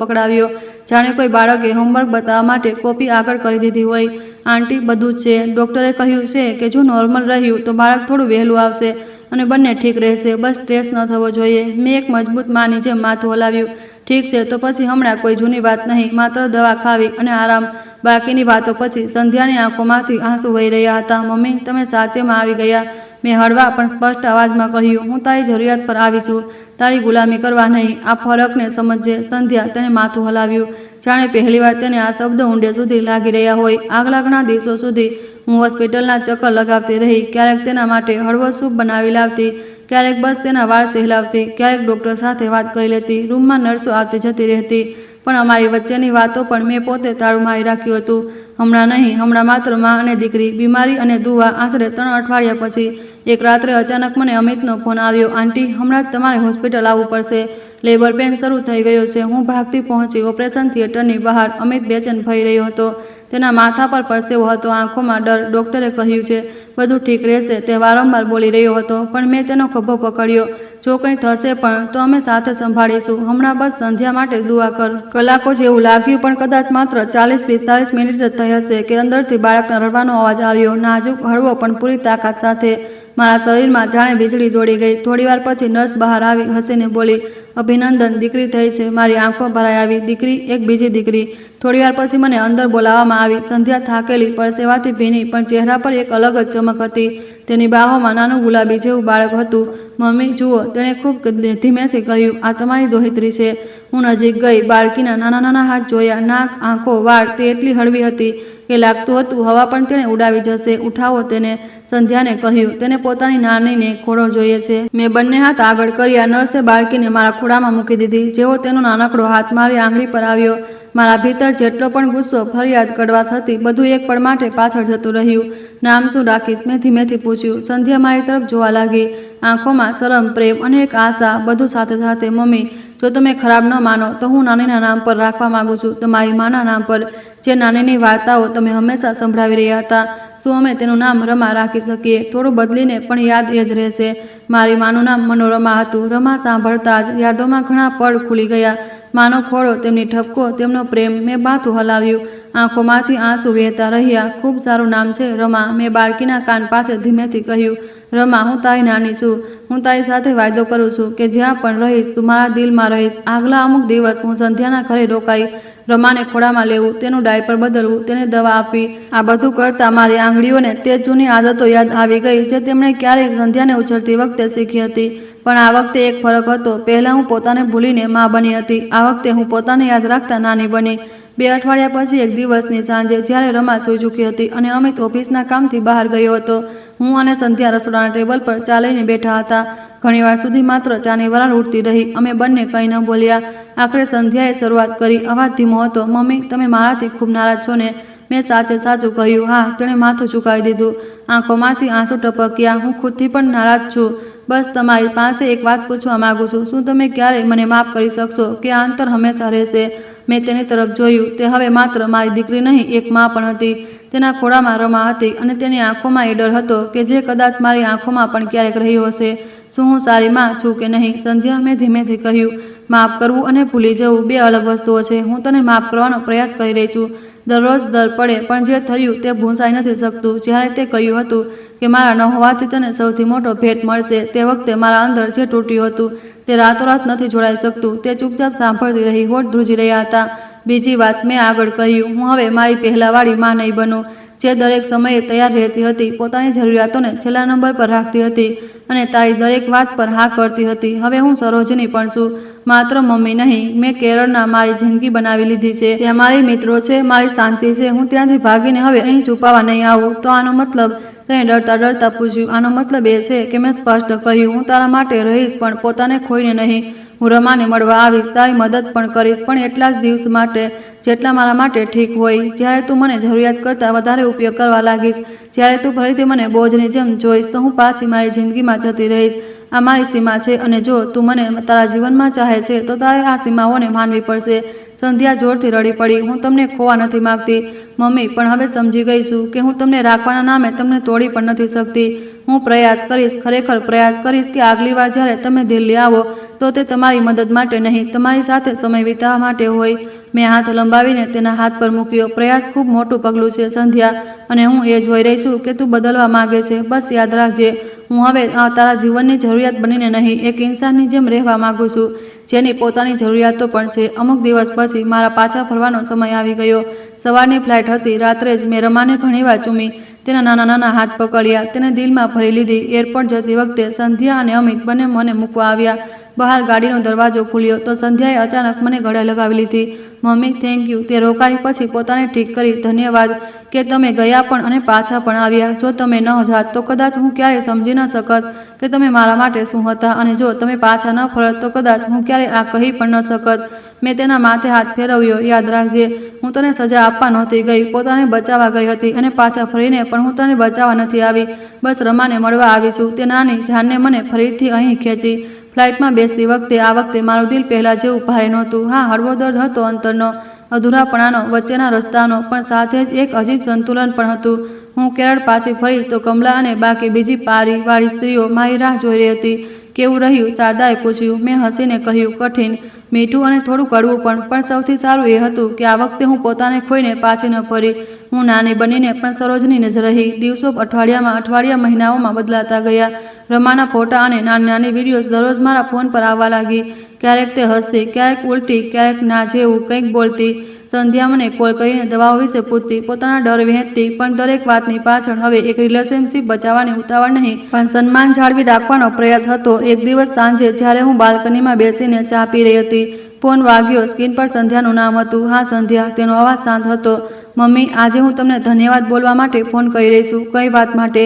પકડાવ્યો, જાણે કોઈ બાળકે હોમવર્ક બતાવવા માટે કોપી આગળ કરી દીધી હોય. આંટી, બધું જ છે. ડૉક્ટરે કહ્યું છે કે જો નોર્મલ રહ્યું તો બાળક થોડું વહેલું આવશે અને બંને ઠીક રહેશે. બસ સ્ટ્રેસ ન થવો જોઈએ. મેં એક મજબૂત માની જેમ માથું હલાવ્યું. ઠીક છે, તો પછી હમણાં કોઈ જૂની વાત નહીં, માત્ર દવા ખાવી અને આરામ. બાકીની વાતો પછી. સંધ્યાની આંખોમાંથી આંસુ વહી રહ્યા હતા. મમ્મી, તમે સાચેમાં આવી ગયા. મેં હળવા પણ સ્પષ્ટ અવાજમાં કહ્યું, હું તારી જરૂરિયાત પર આવી છું, તારી ગુલામી કરવા નહીં. આ ફરકને સમજજે. સંધ્યા. તેણે માથું હલાવ્યું, જાણે પહેલીવાર તેને આ શબ્દ ઊંડે સુધી લાગી રહ્યા હોય. આગલા ઘણા દિવસો સુધી હું હોસ્પિટલના ચક્કર લગાવતી રહી. ક્યારેક તેના માટે હળવો સૂપ બનાવી લાવતી, ક્યારેક બસ તેના વાળ સહેલાવતી, ક્યારેક ડૉક્ટર સાથે વાત કરી લેતી. રૂમમાં નર્સો આવતી જતી રહેતી, પણ અમારી વચ્ચેની વાતો પણ મેં પોતે તાળું મારી રાખ્યું હતું. હમણાં નહીં, હમણાં માત્ર માં અને દીકરી, બીમારી અને દુઆ. આશરે 3 અઠવાડિયા પછી એક રાત્રે અચાનક મને અમિતનો ફોન આવ્યો, આંટી હમણાં જ તમારે હોસ્પિટલ આવવું પડશે, લેબર પેન શરૂ થઈ ગયો છે. હું ભાગતી પહોંચી ઓપરેશન થિયેટરની બહાર. અમિત બેચેન થઈ રહ્યો હતો, તેના માથા પર પરસેવો હતો, આંખોમાં ડર. ડૉક્ટરે કહ્યું છે બધું ઠીક રહેશે, તે વારંવાર બોલી રહ્યો હતો, પણ મેં તેનો ખભો પકડ્યો. જો કંઈ થશે પણ તો અમે સાથે સંભાળીશું, હમણાં બસ સંધ્યા માટે દુઆ કર. કલાકો જેવું લાગ્યું, પણ કદાચ માત્ર 40-45 મિનિટ જ થઈ હશે કે અંદરથી બાળકના રડવાનો અવાજ આવ્યો, નાજુક, હળવો, પણ પૂરી તાકાત સાથે. મારા શરીરમાં જાણે વીજળી દોડી ગઈ. થોડીવાર પછી નર્સ બહાર આવી, હસીને બોલી, અભિનંદન, દીકરી થઈ છે. મારી આંખો ભરાઈ આવી. દીકરી? એક બીજી દીકરી. થોડીવાર પછી મને અંદર બોલાવવામાં આવી. સંધ્યા થાકેલી, પરસેવાથી ભીની, પણ ચહેરા પર એક અલગ જ ચમક હતી. તેની બાહોમાં નાનું ગુલાબી જેવું બાળક હતું. મમ્મી જુઓ, તેણે ખૂબ ધીમેથી કહ્યું, આ તમારી દોહિત્રી છે. હું નજીક ગઈ, બાળકીના નાના નાના હાથ જોયા, નાક, આંખો, વાળ. તે એટલી હળવી હતી કે લાગતું હતું હવા પણ તેને ઉડાવી જશે. ઉઠાવો તેને, સંધ્યાને કહ્યું. તેને પોતાની નાનીને ખોળો જોઈએ છે. મેં બંને હાથ આગળ કર્યા. નર્સે બાળકીને મારા ખોળામાં મૂકી દીધી. જેવો તેનો નાનકડો હાથ મારી આંગળી પર આવ્યો, મારા ભીતર જેટલો પણ ગુસ્સો, ફરિયાદ, કડવાશ હતી, બધું એક પળ માટે પાછળ જતું રહ્યું. નામ શું રાખીશ? મેં ધીમેથી પૂછ્યું. સંધ્યા મારી તરફ જોવા લાગી, આંખોમાં શરમ, પ્રેમ અને એક આશા, બધું સાથે સાથે. મમ્મી, જો તમે ખરાબ ન માનો તો હું નાનીના નામ પર રાખવા માંગુ છું, તમારી માના નામ પર. જે નાનીની વાર્તાઓ તમે હંમેશા સંભળાવી રહ્યા હતા, શું અમે તેનું નામ રમા રાખી શકીએ? થોડું બદલીને, પણ યાદ એ જ રહેશે. મારી માનું નામ મનોરમા હતું. રમા સાંભળતા જ યાદોમાં ઘણા પળ ખુલી ગયા. માનો ખોળો, તેમની ઠપકો, તેમનો પ્રેમ. મેં માથું હલાવ્યું, આંખોમાંથી આંસુ વહેતા રહ્યા. ખૂબ સારું નામ છે, રમા. મેં બાળકીના કાન પાસે ધીમેથી કહ્યું. રમા, હું તારી નાની છું. હું તારી સાથે વાયદો કરું છું કે જ્યાં પણ રહીશ, તું મારા દિલમાં રહીશ. આગલા અમુક દિવસ હું સંધ્યાના ઘરે રોકાઈ. રમાને ખોળામાં લેવું, તેનું ડાયપર બદલવું, તેને દવા આપી. આ બધું કરતાં મારી આંગળીઓને તે જૂની આદતો યાદ આવી ગઈ જે તેમણે ક્યારેય સંધ્યાને ઉછળતી વખતે શીખી હતી. પણ આ વખતે એક ફરક હતો. પહેલાં હું પોતાને ભૂલીને માં બની હતી. આ વખતે હું પોતાને યાદ રાખતા નાની બની. 2 અઠવાડિયા પછી એક દિવસની સાંજે, જ્યારે રમા સૂઈ ચૂકી હતી અને અમિત ઓફિસના કામથી બહાર ગયો હતો, હું અને સંધ્યા રસોડાના ટેબલ પર ચા લઈને બેઠા હતા. ઘણીવાર સુધી માત્ર ચાની વરાળ ઉઠતી રહી. અમે બંને કંઈ ન બોલ્યા. આખરે સંધ્યાએ શરૂઆત કરી. અવાજ ધીમો હતો. મમ્મી, તમે મારાથી ખૂબ નારાજ છો ને? મેં સાચે સાચું કહ્યું. હા. તેણે માથું ઝુકાવી દીધું. આંખોમાંથી આંસુ ટપક્યા. હું ખુદથી પણ નારાજ છું. બસ તમારી પાસે એક વાત પૂછવા માંગુ છું. શું તમે ક્યારેય મને માફ કરી શકશો કે આ અંતર હંમેશા રહેશે? મેં તેની તરફ જોયું. તે હવે માત્ર મારી દીકરી નહીં, એક માં પણ હતી. તેના ખોળામાં રમા હતી અને તેની આંખોમાં એ ડર હતો કે જે કદાચ મારી આંખોમાં પણ ક્યારેક રહ્યો હશે. શું હું સારી માં છું કે નહીં? સંધ્યા, મેં ધીમેથી કહ્યું. માફ કરવું અને ભૂલી જવું 2 અલગ વસ્તુઓ છે. હું તને માફ કરવાનો પ્રયાસ કરી રહી છું. દરરોજ દર પડે, પણ જે થયું તે ભૂંસાઈ નથી શકતું. જ્યારે તે કહ્યું હતું કે મારા ન હોવાથી તને સૌથી મોટો ભેટ મળશે, તે વખતે મારા અંદર જે તૂટ્યું હતું તે રાતોરાત નથી જોડાઈ શકતું. તે ચૂપચાપ સાંભળતી રહી. હોઠ ધ્રુજી રહ્યા હતા. બીજી વાત, મેં આગળ કહ્યું, હું હવે મારી પહેલાવાળી માં નહીં બનું, જે દરેક સમયે તૈયાર રહેતી હતી, પોતાની જરૂરિયાતોને છેલ્લા નંબર પર રાખતી હતી અને તારી દરેક વાત પર હા કરતી હતી. હવે હું સરોજની પણ છું, માત્ર મમ્મી નહીં. મેં કેરળના મારી જિંદગી બનાવી લીધી છે. ત્યાં મારી મિત્રો છે, મારી શાંતિ છે. હું ત્યાંથી ભાગીને હવે અહીં છુપાવા નહીં આવું. તો આનો મતલબ? તેણે ડરતા ડરતા પૂછ્યું. આનો મતલબ એ છે કે મેં સ્પષ્ટ કહ્યું, હું તારા માટે રહીશ, પણ પોતાને ખોઈને નહીં. હું રમાને મળવા આવીશ, તારી મદદ પણ કરીશ, પણ એટલા જ દિવસ માટે જેટલા મારા માટે ઠીક હોય. જ્યારે તું મને જરૂરિયાત કરતાં વધારે ઉપયોગ કરવા લાગીશ, જ્યારે તું ફરીથી મને બોજની જેમ જોઈશ, તો હું પાછી મારી જિંદગીમાં જતી રહીશ. આ મારી સીમા છે અને જો તું મને તારા જીવનમાં ચાહે છે તો તારે આ સીમાઓને માનવી પડશે. સંધ્યા જોરથી રડી પડી. હું તમને ખોવા નથી માંગતી મમ્મી, પણ હવે સમજી ગઈ છું કે હું તમને રાખવાના નામે તમને તોડી પણ નથી શકતી. હું પ્રયાસ કરીશ, ખરેખર પ્રયાસ કરીશ કે આગલી વાર જ્યારે તમે દિલ્હી આવો તો તે તમારી મદદ માટે નહીં, તમારી સાથે સમય વિતાવવા માટે હોય. મેં હાથ લંબાવીને તેના હાથ પર મૂક્યો. પ્રયાસ ખૂબ મોટું પગલું છે સંધ્યા, અને હું એ જોઈ રહી છું કે તું બદલવા માંગે છે. બસ યાદ રાખજે, હું હવે તારા જીવનની જરૂરિયાત બનીને નહીં, એક ઇન્સાનની જેમ રહેવા માંગુ છું, જેની પોતાની જરૂરિયાતો પણ છે. અમુક દિવસ પછી મારા પાછા ફરવાનો સમય આવી ગયો. સવારની ફ્લાઇટ હતી. રાત્રે જ મેં રમાને ઘણીવાર ચૂમી, તેના નાના નાના હાથ પકડ્યા, તેને દિલમાં ભરી લીધી. એરપોર્ટ જતી વખતે સંધ્યા અને અમિત બંને મને મૂકવા આવ્યા. બહાર ગાડીનો દરવાજો ખુલ્યો તો સંધ્યાએ અચાનક મને ગળે લગાવી લીધી. Mummy, thank you. તે રોકાઈ, પછી પોતાને ઠીક કરી. ધન્યવાદ કે તમે ગયા પણ અને પાછા પણ આવ્યા. જો તમે ન જાત તો કદાચ હું ક્યારેય સમજી ન શકત કે તમે મારા માટે શું હતા, અને જો તમે પાછા ન ફરત તો કદાચ હું ક્યારેય આ કહી પણ ન શકત. મેં તેના માથે હાથ ફેરવ્યો. યાદ રાખજે, હું તને સજા આપવા નહોતી ગઈ, પોતાને બચાવવા ગઈ હતી, અને પાછા ફરીને પણ હું તને બચાવવા નથી આવી. બસ રમાને મળવા આવી છું. તે નાની જાનને મને ફરીથી અહીં ખેંચી. ફ્લાઇટમાં બેસતી વખતે આ વખતે મારું દિલ પહેલાં જેવું ભારે નહોતું. હા, હળવો દર્દ હતો અંતરનો, અધૂરાપણાનો, વચ્ચેના રસ્તાનો, પણ સાથે જ એક અજીબ સંતુલન પણ હતું. હું કેરળ પાછી ફરી તો કમલા અને બાકી બીજી પારીવાળી સ્ત્રીઓ મારી રાહ જોઈ રહી હતી. કેવું રહ્યું? શારદાએ પૂછ્યું. મેં હસીને કહ્યું, કઠિન, મીઠું અને થોડું કડવું પણ સૌથી સારું એ હતું કે આ વખતે હું પોતાને ખોઈને પાછી ન ફરી. હું નાની બનીને પણ સરોજની જ રહી. દિવસો અઠવાડિયા મહિનાઓમાં બદલાતા ગયા. રમાના ફોટા અને નાની નાની વિડીયોઝ દરરોજ મારા ફોન પર આવવા લાગી. ક્યારેક તે હસતી, ક્યારેક ઉલટી, ક્યારેક ના જેવું કંઈક બોલતી. સંધ્યા મને કોલ કરીને દવાઓ વિશે પૂછતી, પોતાના ડર વહેંચતી, પણ દરેક વાતની પાછળ હવે એક રિલેશનશીપ બચાવવાની ઉતાવળ નહીં, પણ સન્માન જાળવી રાખવાનો પ્રયાસ હતો. એક દિવસ સાંજે જ્યારે હું બાલ્કનીમાં બેસીને ચા પી રહી હતી, ફોન વાગ્યો. સ્ક્રીન પર સંધ્યાનું નામ હતું. હા, સંધ્યા. તેનો અવાજ શાંત હતો. મમ્મી, આજે હું તમને ધન્યવાદ બોલવા માટે ફોન કરી રહી છું. કઈ વાત માટે?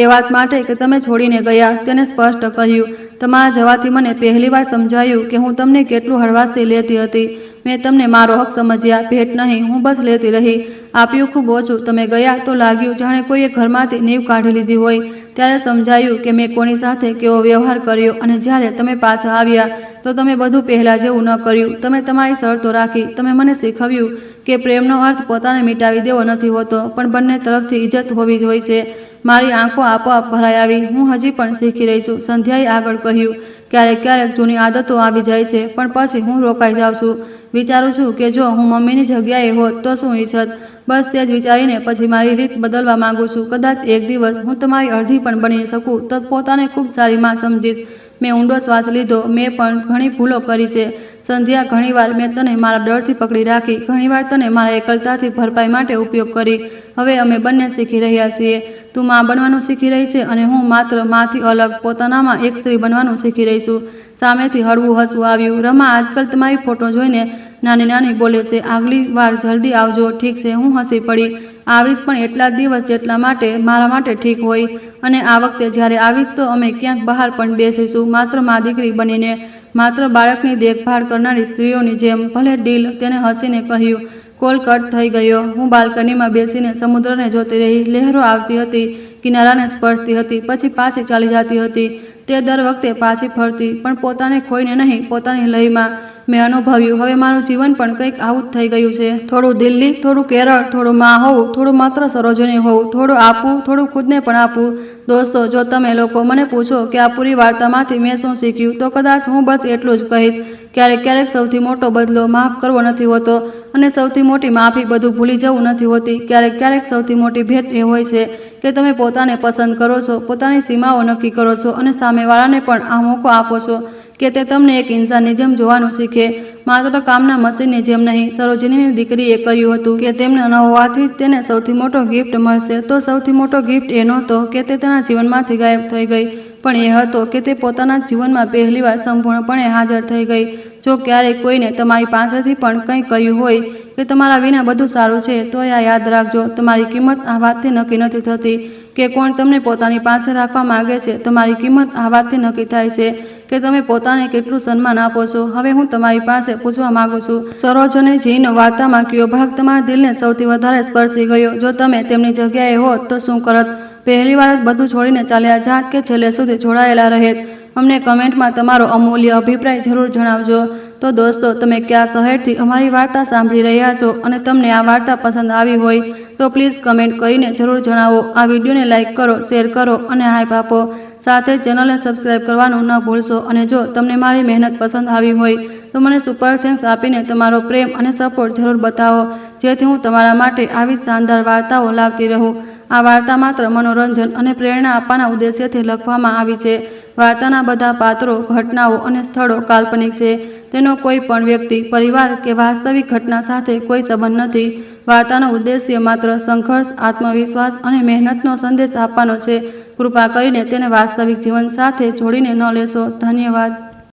એ વાત માટે કે તમે છોડીને ગયા. તેને સ્પષ્ટ કહ્યું. તમારા જવાથી મને પહેલીવાર સમજાયું કે હું તમને કેટલું હળવાશથી લેતી હતી. મેં તમને મારો હક સમજ્યા, ભેટ નહીં. હું બસ લેતી રહી, આપ્યું ખૂબ ઓછું. તમે ગયા તો લાગ્યું જાણે કોઈએ ઘરમાંથી નીંવ કાઢી લીધી હોય. ત્યારે સમજાયું કે મેં કોની સાથે કેવો વ્યવહાર કર્યો, અને જ્યારે તમે પાછા આવ્યા તો તમે બધું પહેલાં જેવું ન કર્યું. તમે તમારી શરતો રાખી. તમે મને શીખવ્યું કે પ્રેમનો અર્થ પોતાને મિટાવી દેવો નથી હોતો, પણ બંને તરફથી ઇજ્જત હોવી જોઈએ છે. મારી આંખો આપોઆપ ભરાઈ આવી. હું હજી પણ શીખી રહી છું, સંધ્યાએ આગળ કહ્યું. ક્યારેક જૂની આદતો આવી જાય છે, પણ પછી હું રોકાઈ જાઉં છું. વિચારું છું કે જો હું મમ્મીની જગ્યાએ હોત તો શું ઈચ્છત. બસ તે જ વિચારીને પછી મારી રીત બદલવા માંગુ છું. કદાચ એક દિવસ હું તમારી અડધી પણ બની શકું તો પોતાને ખૂબ સારી માં સમજીશ. મેં ઊંડો શ્વાસ લીધો. મેં પણ ઘણી ભૂલો કરી છે સંધ્યા. ઘણીવાર મેં તને મારા ડરથી પકડી રાખી, ઘણીવાર તને મારા એકલતાથી ભરપાઈ માટે ઉપયોગ કરી. હવે અમે બંને શીખી રહ્યા છીએ. તું માં બનવાનું શીખી રહી છે અને હું માત્ર માંથી અલગ, પોતાનામાં એક સ્ત્રી બનવાનું શીખી રહી છું. સામેથી હળવું હસવું આવ્યું. રમા, આજકાલ તમારી ફોટો જોઈને નાની બોલે છે. આગલી વાર જલ્દી આવજો. ઠીક છે. હું હસી પડી. આવીશ, પણ એટલા જ દિવસ જેટલા માટે મારા માટે ઠીક હોય. અને આ વખતે જ્યારે આવીશ તો અમે ક્યાંક બહાર પણ બેસીશું, માત્ર મા દીકરી બનીને, માત્ર બાળકની દેખભાળ કરનારી સ્ત્રીઓની જેમ. ભલે ડીલ, તેને હસીને કહ્યું. કોલ કટ થઈ ગયો. હું બાલ્કનીમાં બેસીને સમુદ્રને જોતી રહી. લહેરો આવતી હતી, કિનારાને સ્પર્શતી હતી, પછી પાછી ચાલી જતી હતી. તે દર વખતે પાછી ફરતી, પણ પોતાને ખોઈને નહીં, પોતાની લયમાં. મેં અનુભવ્યું, હવે મારું જીવન પણ કંઈક આવું જ થઈ ગયું છે. થોડું દિલ્હી, થોડું કેરળ, થોડું માં હોવું, થોડું માત્ર સરોજની હોવું, થોડું આપવું, થોડું ખુદને પણ આપવું. દોસ્તો, જો તમે લોકો મને પૂછો કે આ પૂરી વાર્તામાંથી મેં શું શીખ્યું, તો કદાચ હું બસ એટલું જ કહીશ. ક્યારેક સૌથી મોટો બદલો માફ કરવો નથી હોતો, અને સૌથી મોટી માફી બધું ભૂલી જવું નથી હોતી. ક્યારેક સૌથી મોટી ભેટ એ હોય છે કે તમે પોતાને પસંદ કરો છો, પોતાની સીમાઓ નક્કી કરો છો, અને સામેવાળાને પણ આ મોકો આપો છો કે તે તમને એક ઇન્સાનની જેમ જોવાનું શીખે, માત્ર કામના મશીનની જેમ નહીં. સરોજનીની દીકરીએ કહ્યું હતું કે તેમને ન હોવાથી તેને સૌથી મોટો ગિફ્ટ મળશે. તો સૌથી મોટો ગિફ્ટ એ નહોતો કે તે તેના જીવનમાંથી ગાયબ થઈ ગઈ, પણ એ હતો કે તે પોતાના જીવનમાં પહેલીવાર સંપૂર્ણપણે હાજર થઈ ગઈ. જો ક્યારેક કોઈને તમારી પાસેથી પણ કંઈ કહ્યું હોય કે તમારા વિના બધું સારું છે, તો આ યાદ રાખજો, તમારી કિંમત આ વાતથી નક્કી નથી થતી કે કોણ તમને પોતાની પાસે રાખવા માંગે છે. તમારી કિંમત આ વાતથી નક્કી થાય છે કે તમે પોતાને કેટલું સન્માન આપો છો. હવે હું તમારી પાસે પૂછવા માંગુ છું, સરોજનીજીનો વાર્તામાં કયો ભાગ તમારા દિલને સૌથી વધારે સ્પર્શી ગયો? જો તમે તેમની જગ્યાએ હોત તો શું કરત? પહેલીવાર જ બધું છોડીને ચાલ્યા જાત કે છેલ્લે સુધી જોડાયેલા રહેત? અમને કમેન્ટમાં તમારો અમૂલ્ય અભિપ્રાય જરૂર જણાવજો. તો દોસ્તો, તમે કયા શહેરથી અમારી વાર્તા સાંભળી રહ્યા છો, અને તમને આ વાર્તા પસંદ આવી હોય તો પ્લીઝ કમેન્ટ કરીને જરૂર જણાવો. આ વિડીયોને લાઇક કરો, શેર કરો અને હાઈપ આપો. સાથે જ ચેનલને સબસ્ક્રાઈબ કરવાનું ન ભૂલશો. અને જો તમને મારી મહેનત પસંદ આવી હોય તો મને સુપર થેન્ક્સ આપીને તમારો પ્રેમ અને સપોર્ટ જરૂર બતાવો, જેથી હું તમારા માટે આવી શાનદાર વાર્તાઓ લાવતી રહું. આ વાર્તા માત્ર મનોરંજન અને પ્રેરણા આપવાના ઉદ્દેશ્યથી લખવામાં આવી છે. વાર્તાના બધા પાત્રો, ઘટનાઓ અને સ્થળો કાલ્પનિક છે. તેનો કોઈ પણ વ્યક્તિ, પરિવાર કે વાસ્તવિક ઘટના સાથે કોઈ સંબંધ નથી. વાર્તાનો ઉદ્દેશ્ય માત્ર સંઘર્ષ, આત્મવિશ્વાસ અને મહેનતનો સંદેશ આપવાનો છે. કૃપા કરીને તેને વાસ્તવિક જીવન સાથે જોડીને ન લેશો. ધન્યવાદ.